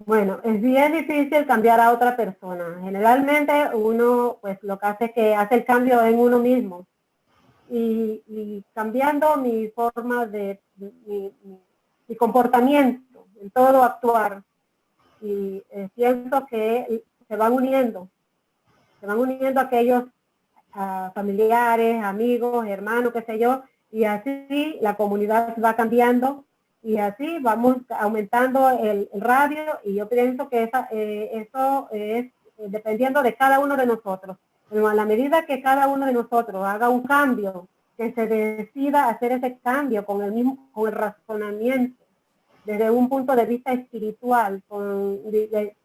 Bueno, es bien difícil cambiar a otra persona. Generalmente uno, pues, lo que hace es que hace el cambio en uno mismo. Y cambiando mi forma de, mi comportamiento, en todo actuar. Y siento que se van uniendo aquellos familiares, amigos, hermanos, qué sé yo, y así la comunidad va cambiando, y así vamos aumentando el radio, y yo pienso que eso es dependiendo de cada uno de nosotros. Pero a la medida que cada uno de nosotros haga un cambio, que se decida hacer ese cambio con el razonamiento, desde un punto de vista espiritual,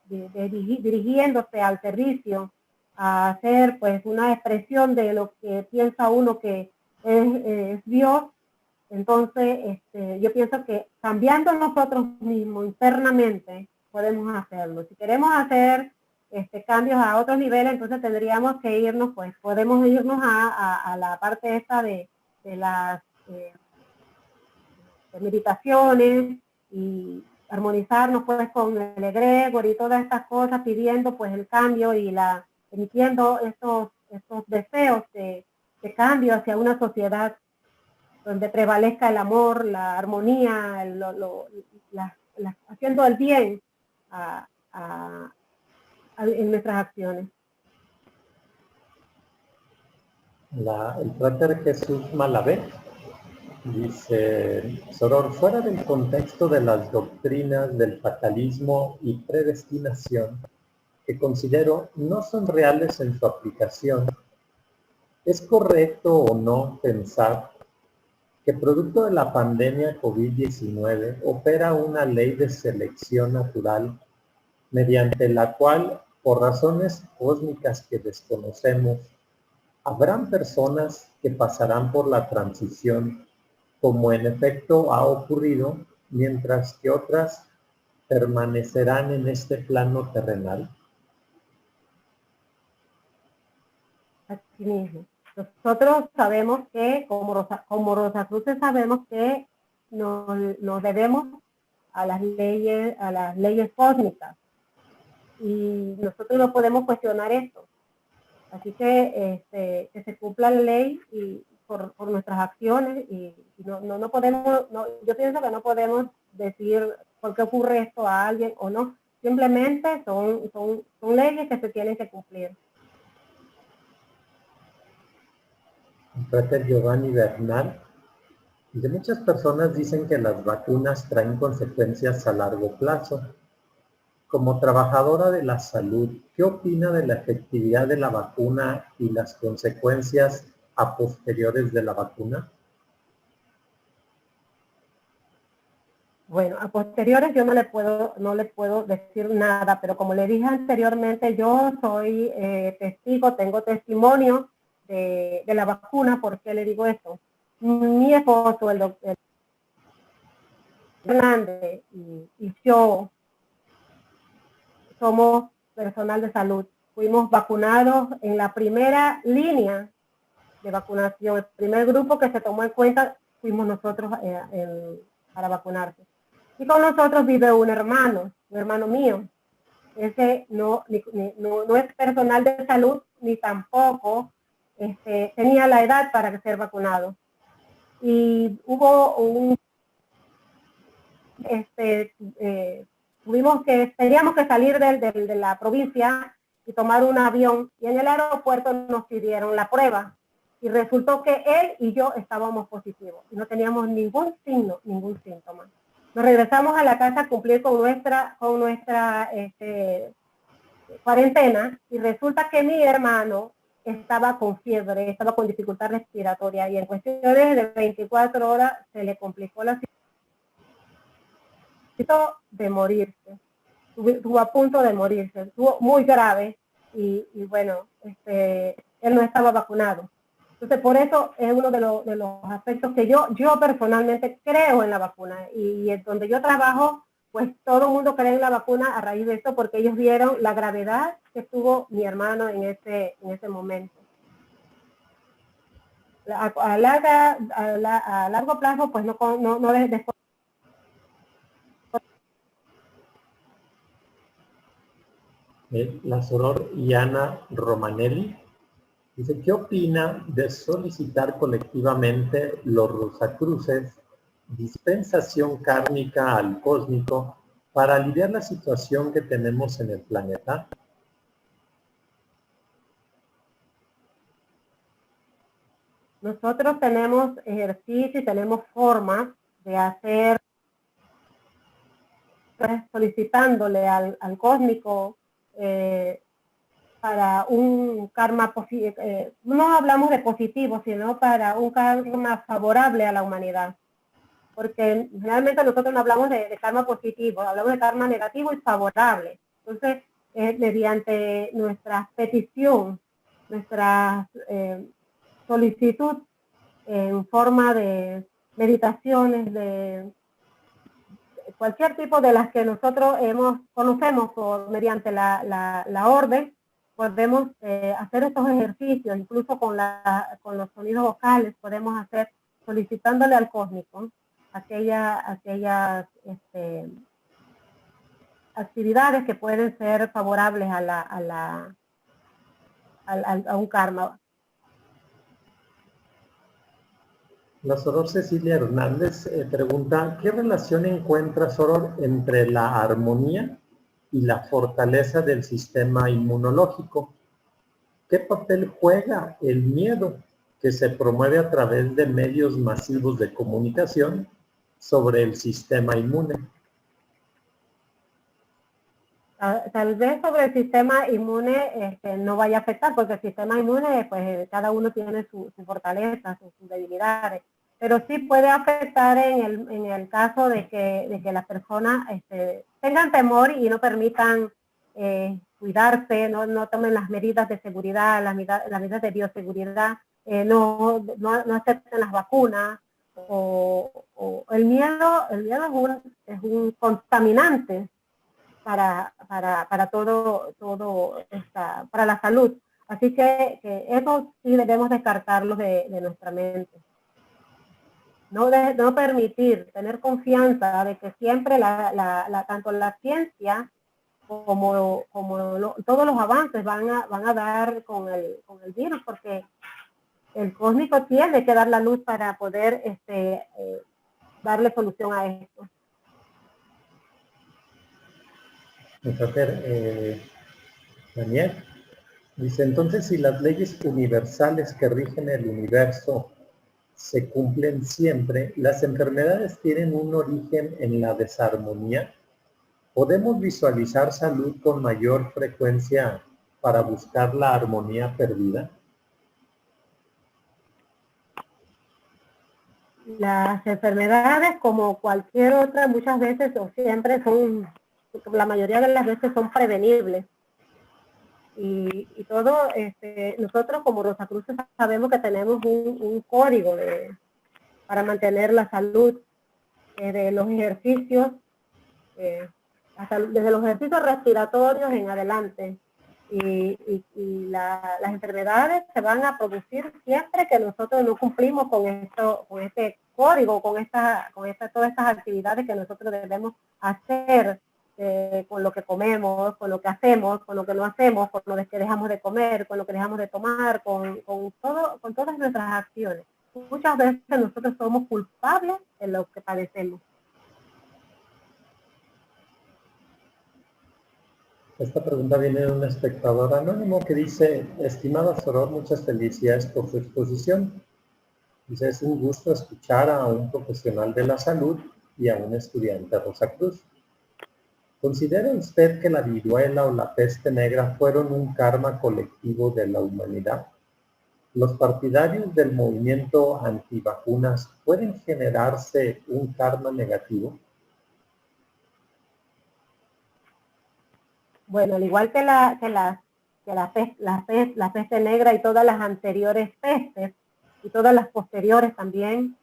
dirigiéndose al servicio, a hacer, pues, una expresión de lo que piensa uno que es Dios. Entonces, yo pienso que cambiando nosotros mismos internamente podemos hacerlo. Si queremos hacer cambios a otros niveles, entonces tendríamos que irnos, pues podemos irnos a la parte esta de las de meditaciones, y armonizarnos, pues, con el egregor y todas estas cosas, pidiendo, pues, el cambio y emitiendo estos deseos de cambio hacia una sociedad donde prevalezca el amor, la armonía, haciendo el bien en nuestras acciones. El frater Jesús Malavé dice, Soror, fuera del contexto de las doctrinas del fatalismo y predestinación, que considero no son reales en su aplicación, ¿es correcto o no pensar que producto de la pandemia COVID-19 opera una ley de selección natural mediante la cual, por razones cósmicas que desconocemos, habrán personas que pasarán por la transición, como en efecto ha ocurrido, mientras que otras permanecerán en este plano terrenal? Así mismo. Nosotros sabemos que, como Rosacruces, sabemos que nos debemos a las leyes cósmicas, y nosotros no podemos cuestionar esto. Así que se cumpla la ley y por nuestras acciones, y no podemos, yo pienso que no podemos decir por qué ocurre esto a alguien o no. Simplemente son leyes que se tienen que cumplir. Frater Giovanni Bernal, de muchas personas dicen que las vacunas traen consecuencias a largo plazo. Como trabajadora de la salud, ¿qué opina de la efectividad de la vacuna y las consecuencias a posteriores de la vacuna? Bueno, a posteriores yo no le puedo decir nada, pero como le dije anteriormente, yo soy testigo, tengo testimonio de la vacuna. ¿Por qué le digo esto? Mi esposo, el doctor Hernández, y yo somos personal de salud. Fuimos vacunados en la primera línea de vacunación. El primer grupo que se tomó en cuenta fuimos nosotros para vacunarse. Y con nosotros vive un hermano mío. Ese no es personal de salud, ni tampoco tenía la edad para ser vacunado. Y hubo teníamos que salir de la provincia y tomar un avión, y en el aeropuerto nos pidieron la prueba y resultó que él y yo estábamos positivos y no teníamos ningún signo, ningún síntoma. Nos regresamos a la casa a cumplir con nuestra cuarentena y resulta que mi hermano estaba con fiebre, estaba con dificultad respiratoria y en cuestiones de 24 horas se le complicó la situación de morirse. Estuvo a punto de morirse, estuvo muy grave y bueno, él no estaba vacunado. Entonces, por eso es uno de los aspectos que yo personalmente creo en la vacuna y en donde yo trabajo, pues todo el mundo cree en la vacuna a raíz de esto porque ellos vieron la gravedad que tuvo mi hermano en ese momento. A largo plazo, pues no después. La soror Iana Romanelli dice, ¿qué opina de solicitar colectivamente los Rosacruces dispensación kármica al cósmico para aliviar la situación que tenemos en el planeta? Nosotros tenemos ejercicio y tenemos formas de hacer, solicitándole al cósmico para un karma positivo, no hablamos de positivo, sino para un karma favorable a la humanidad. Porque realmente nosotros no hablamos de karma positivo, hablamos de karma negativo y favorable. Entonces, mediante nuestra petición, nuestra solicitud en forma de meditaciones, de cualquier tipo de las que nosotros conocemos mediante la orden, podemos hacer estos ejercicios, incluso con los sonidos vocales, podemos hacer solicitándole al cósmico aquellas actividades que pueden ser favorables a un karma. La soror Cecilia Hernández pregunta, ¿qué relación encuentra, soror, entre la armonía y la fortaleza del sistema inmunológico? ¿Qué papel juega el miedo que se promueve a través de medios masivos de comunicación sobre el sistema inmune? Tal vez sobre el sistema inmune no vaya a afectar, porque el sistema inmune, pues cada uno tiene su fortaleza, sus debilidades, pero sí puede afectar en el caso de que las personas tengan temor y no permitan cuidarse, no tomen las medidas de seguridad, las medidas de bioseguridad, no acepten las vacunas, o el miedo es un contaminante para para la salud. Así que eso sí debemos descartarlo de nuestra mente. No permitir, tener confianza de que siempre tanto la ciencia como todos los avances van a dar con el virus, porque el cósmico tiene que dar la luz para poder darle solución a esto. Entonces, Daniel dice, entonces si las leyes universales que rigen el universo se cumplen siempre, las enfermedades tienen un origen en la desarmonía. ¿Podemos visualizar salud con mayor frecuencia para buscar la armonía perdida? Las enfermedades, como cualquier otra, muchas veces o siempre la mayoría de las veces son prevenibles. Y todo, nosotros como Rosacruces sabemos que tenemos un código para mantener la salud, de los ejercicios, desde los ejercicios respiratorios en adelante. Y las enfermedades se van a producir siempre que nosotros no cumplimos con este código, con todas estas actividades que nosotros debemos hacer con lo que comemos, con lo que hacemos, con lo que no hacemos, con lo que dejamos de comer, con lo que dejamos de tomar, con todas nuestras acciones. Muchas veces nosotros somos culpables de lo que padecemos. Esta pregunta viene de un espectador anónimo que dice: estimada Soror, muchas felicidades por su exposición. Dice: es un gusto escuchar a un profesional de la salud y a un estudiante de Rosacruz. ¿Considera usted que la viruela o la peste negra fueron un karma colectivo de la humanidad? ¿Los partidarios del movimiento antivacunas pueden generarse un karma negativo? Bueno, al igual que la peste negra y todas las anteriores pestes y todas las posteriores también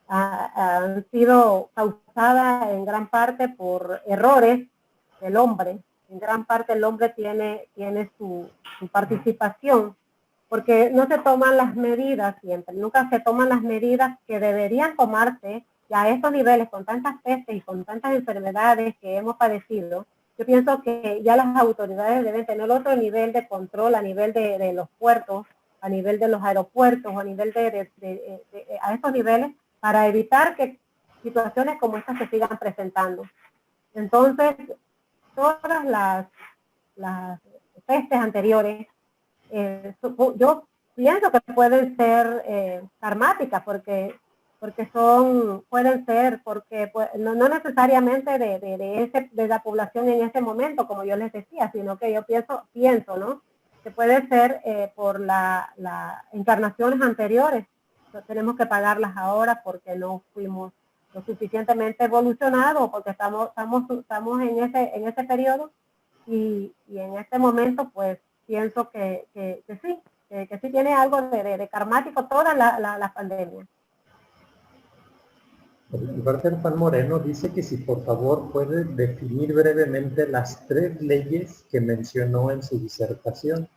han sido causadas en gran parte por errores del hombre. En gran parte el hombre tiene su participación, porque no se toman las medidas siempre, nunca se toman las medidas que deberían tomarse ya a estos niveles, con tantas pestes y con tantas enfermedades que hemos padecido. Yo pienso que ya las autoridades deben tener otro nivel de control a nivel de los puertos, a nivel de los aeropuertos, a nivel a estos niveles, para evitar que situaciones como estas se sigan presentando. Entonces, todas las pestes anteriores, yo pienso que pueden ser karmáticas, porque pueden ser, porque no necesariamente de la población en ese momento, como yo les decía, sino que yo pienso, ¿no? Que puede ser por las encarnaciones anteriores. Entonces, tenemos que pagarlas ahora porque no fuimos lo suficientemente evolucionados, porque estamos en ese periodo, y en este momento pues pienso que sí tiene algo de karmático toda la pandemia. Walter Juan Moreno dice que si por favor puede definir brevemente las 3 leyes que mencionó en su disertación.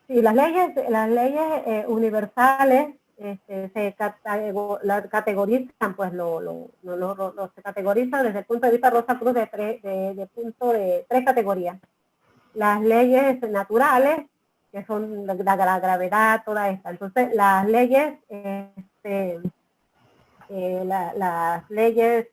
Sí, las leyes universales se categorizan, pues se categorizan desde el punto de vista Rosacruz de tres categorías. Las leyes naturales, que son la gravedad, toda esta. Entonces, las leyes, las leyes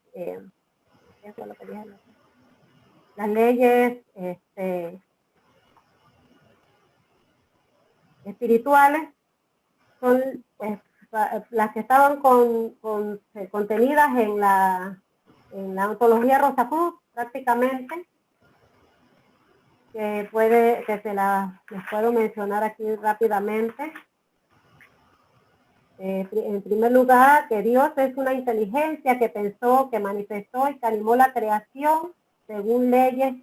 espirituales son pues, las que estaban contenidas en la ontología Rosacruz, prácticamente, que les puedo mencionar aquí rápidamente. En primer lugar, que Dios es una inteligencia que pensó, que manifestó y que animó la creación según leyes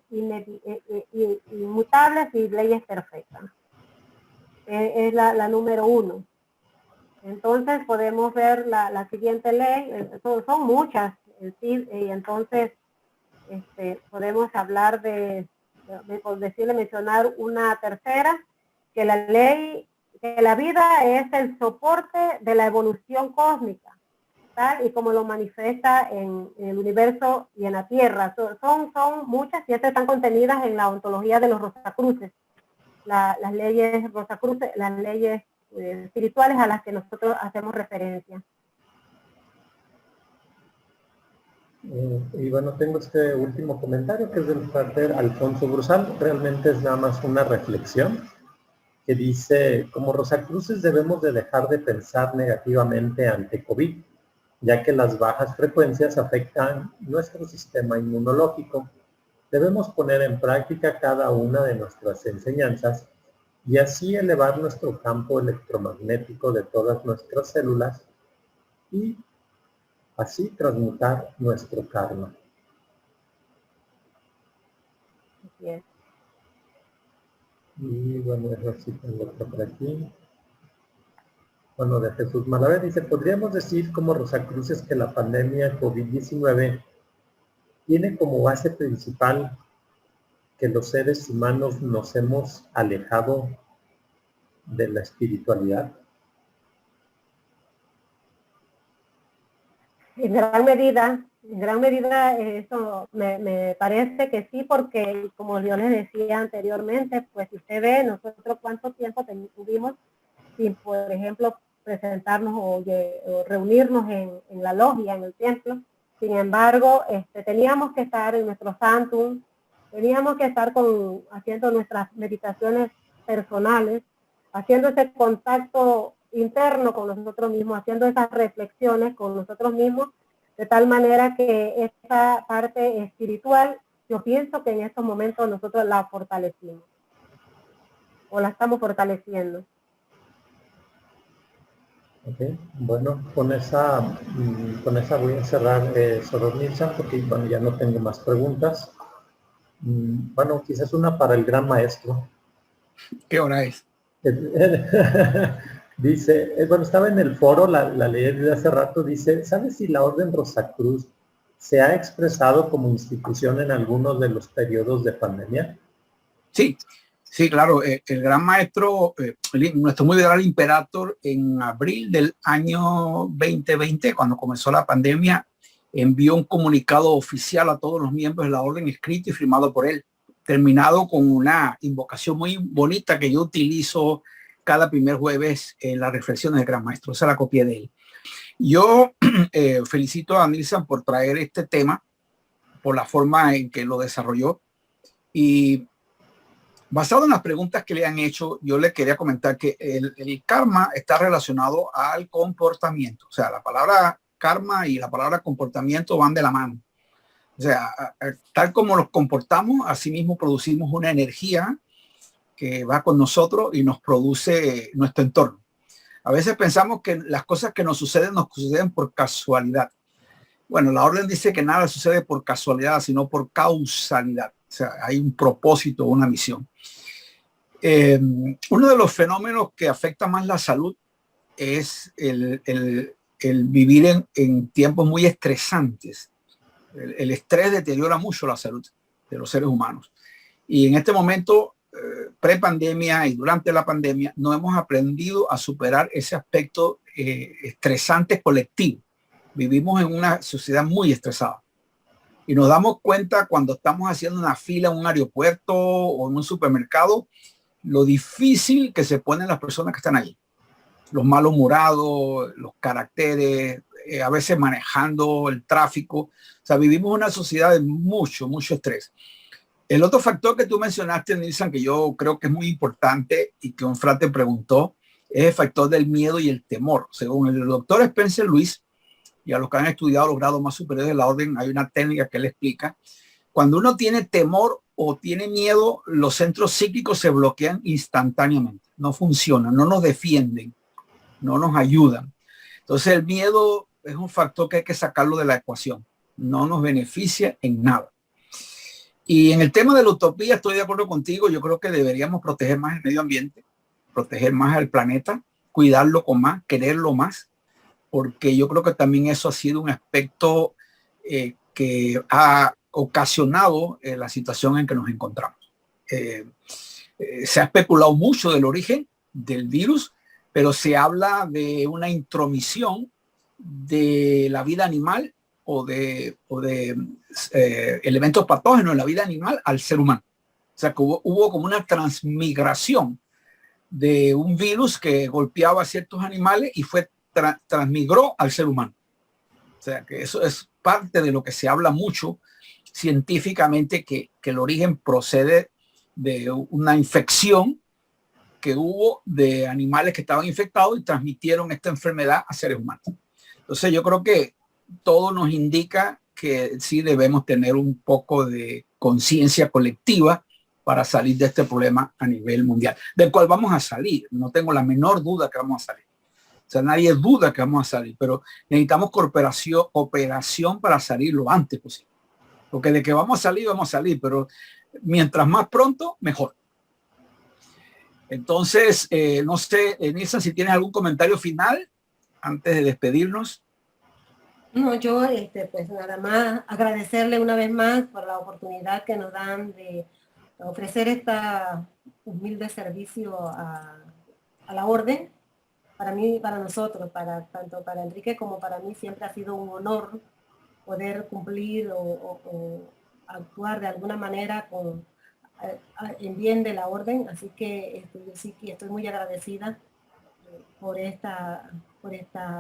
inmutables y leyes perfectas. Es la número 1. Entonces podemos ver la siguiente ley, son muchas en sí, y entonces podemos hablar por decirle, mencionar una tercera, que la ley, que la vida es el soporte de la evolución cósmica, tal y como lo manifiesta en el universo y en la Tierra. Son muchas, y estas están contenidas en la ontología de los Rosacruces, las leyes Rosacruces, las leyes espirituales a las que nosotros hacemos referencia. Y bueno, tengo este último comentario que es del frater Alfonso Brusal. Realmente es nada más una reflexión que dice: como Rosacruces debemos de dejar de pensar negativamente ante COVID, ya que las bajas frecuencias afectan nuestro sistema inmunológico. Debemos poner en práctica cada una de nuestras enseñanzas y así elevar nuestro campo electromagnético de todas nuestras células y así transmutar nuestro karma. Así es. Y bueno, eso sí tengo otro por aquí. Bueno, de Jesús Malavé dice: ¿podríamos decir como Rosacruces que la pandemia COVID-19 tiene como base principal que los seres humanos nos hemos alejado de la espiritualidad? En gran medida eso me parece que sí, porque como yo les decía anteriormente, pues si usted ve nosotros cuánto tiempo tuvimos sin, por ejemplo, presentarnos o reunirnos en la logia, en el templo. Sin embargo, teníamos que estar en nuestro santum, teníamos que estar haciendo nuestras meditaciones personales, haciendo ese contacto interno con nosotros mismos, haciendo esas reflexiones con nosotros mismos, de tal manera que esa parte espiritual, yo pienso que en estos momentos nosotros la fortalecimos, o la estamos fortaleciendo. Okay. Bueno, con esa voy a cerrar, Soror Nilsson, porque bueno, ya no tengo más preguntas. Bueno, quizás una para el gran maestro. ¿Qué hora es? Dice, bueno, estaba en el foro, la leí de hace rato, dice, ¿sabes si la Orden Rosacruz se ha expresado como institución en algunos de los periodos de pandemia? Sí, sí, claro. El gran maestro, nuestro muy venerable imperator, en abril del año 2020, cuando comenzó la pandemia, envió un comunicado oficial a todos los miembros de la orden, escrito y firmado por él, terminado con una invocación muy bonita que yo utilizo cada primer jueves en las reflexiones del gran maestro. Esa la copié de él. Yo felicito a Nilsson por traer este tema, por la forma en que lo desarrolló, y basado en las preguntas que le han hecho, yo le quería comentar que el karma está relacionado al comportamiento. O sea, la palabra karma y la palabra comportamiento van de la mano. O sea, tal como nos comportamos, así mismo producimos una energía que va con nosotros y nos produce nuestro entorno. A veces pensamos que las cosas que nos suceden por casualidad. Bueno, la orden dice que nada sucede por casualidad, sino por causalidad. O sea, hay un propósito, una misión. Uno de los fenómenos que afecta más la salud es el vivir en tiempos muy estresantes. El estrés deteriora mucho la salud de los seres humanos. Y en este momento, pre-pandemia y durante la pandemia, no hemos aprendido a superar ese aspecto estresante colectivo. Vivimos en una sociedad muy estresada. Y nos damos cuenta cuando estamos haciendo una fila en un aeropuerto o en un supermercado, lo difícil que se ponen las personas que están allí. Los malhumorados, los caracteres, a veces manejando el tráfico. O sea, vivimos una sociedad de mucho, mucho estrés. El otro factor que tú mencionaste, Nilsson, que yo creo que es muy importante y que un frate preguntó, es el factor del miedo y el temor. Según el doctor Spencer Lewis, y a los que han estudiado los grados más superiores de la orden, hay una técnica que él explica. Cuando uno tiene temor o tiene miedo, los centros psíquicos se bloquean instantáneamente. No funcionan, no nos defienden, no nos ayudan. Entonces el miedo es un factor que hay que sacarlo de la ecuación. No nos beneficia en nada. Y en el tema de la utopía estoy de acuerdo contigo. Yo creo que deberíamos proteger más el medio ambiente, proteger más al planeta, cuidarlo con más, quererlo más, porque yo creo que también eso ha sido un aspecto que ha ocasionado la situación en que nos encontramos. Se ha especulado mucho del origen del virus, pero se habla de una intromisión de la vida animal o de elementos patógenos en la vida animal al ser humano. O sea, que hubo como una transmigración de un virus que golpeaba a ciertos animales y transmigró al ser humano. O sea, que eso es parte de lo que se habla mucho científicamente, que el origen procede de una infección que hubo de animales que estaban infectados y transmitieron esta enfermedad a seres humanos. Entonces yo creo que todo nos indica que sí debemos tener un poco de conciencia colectiva para salir de este problema a nivel mundial, del cual vamos a salir. No tengo la menor duda que vamos a salir. O sea, nadie duda que vamos a salir, pero necesitamos cooperación para salir lo antes posible. Porque de que vamos a salir, pero mientras más pronto, mejor. Entonces, no sé, Nilsson, si tienes algún comentario final antes de despedirnos. No, yo pues nada más agradecerle una vez más por la oportunidad que nos dan de ofrecer esta humilde servicio a la orden. para mí, para nosotros, tanto para Enrique como para mí, siempre ha sido un honor poder cumplir o actuar de alguna manera en bien de la orden. Así que yo sí que estoy muy agradecida por esta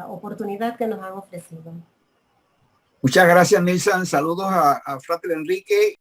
oportunidad que nos han ofrecido. Muchas gracias, Nilsa. Saludos a Frater Enrique.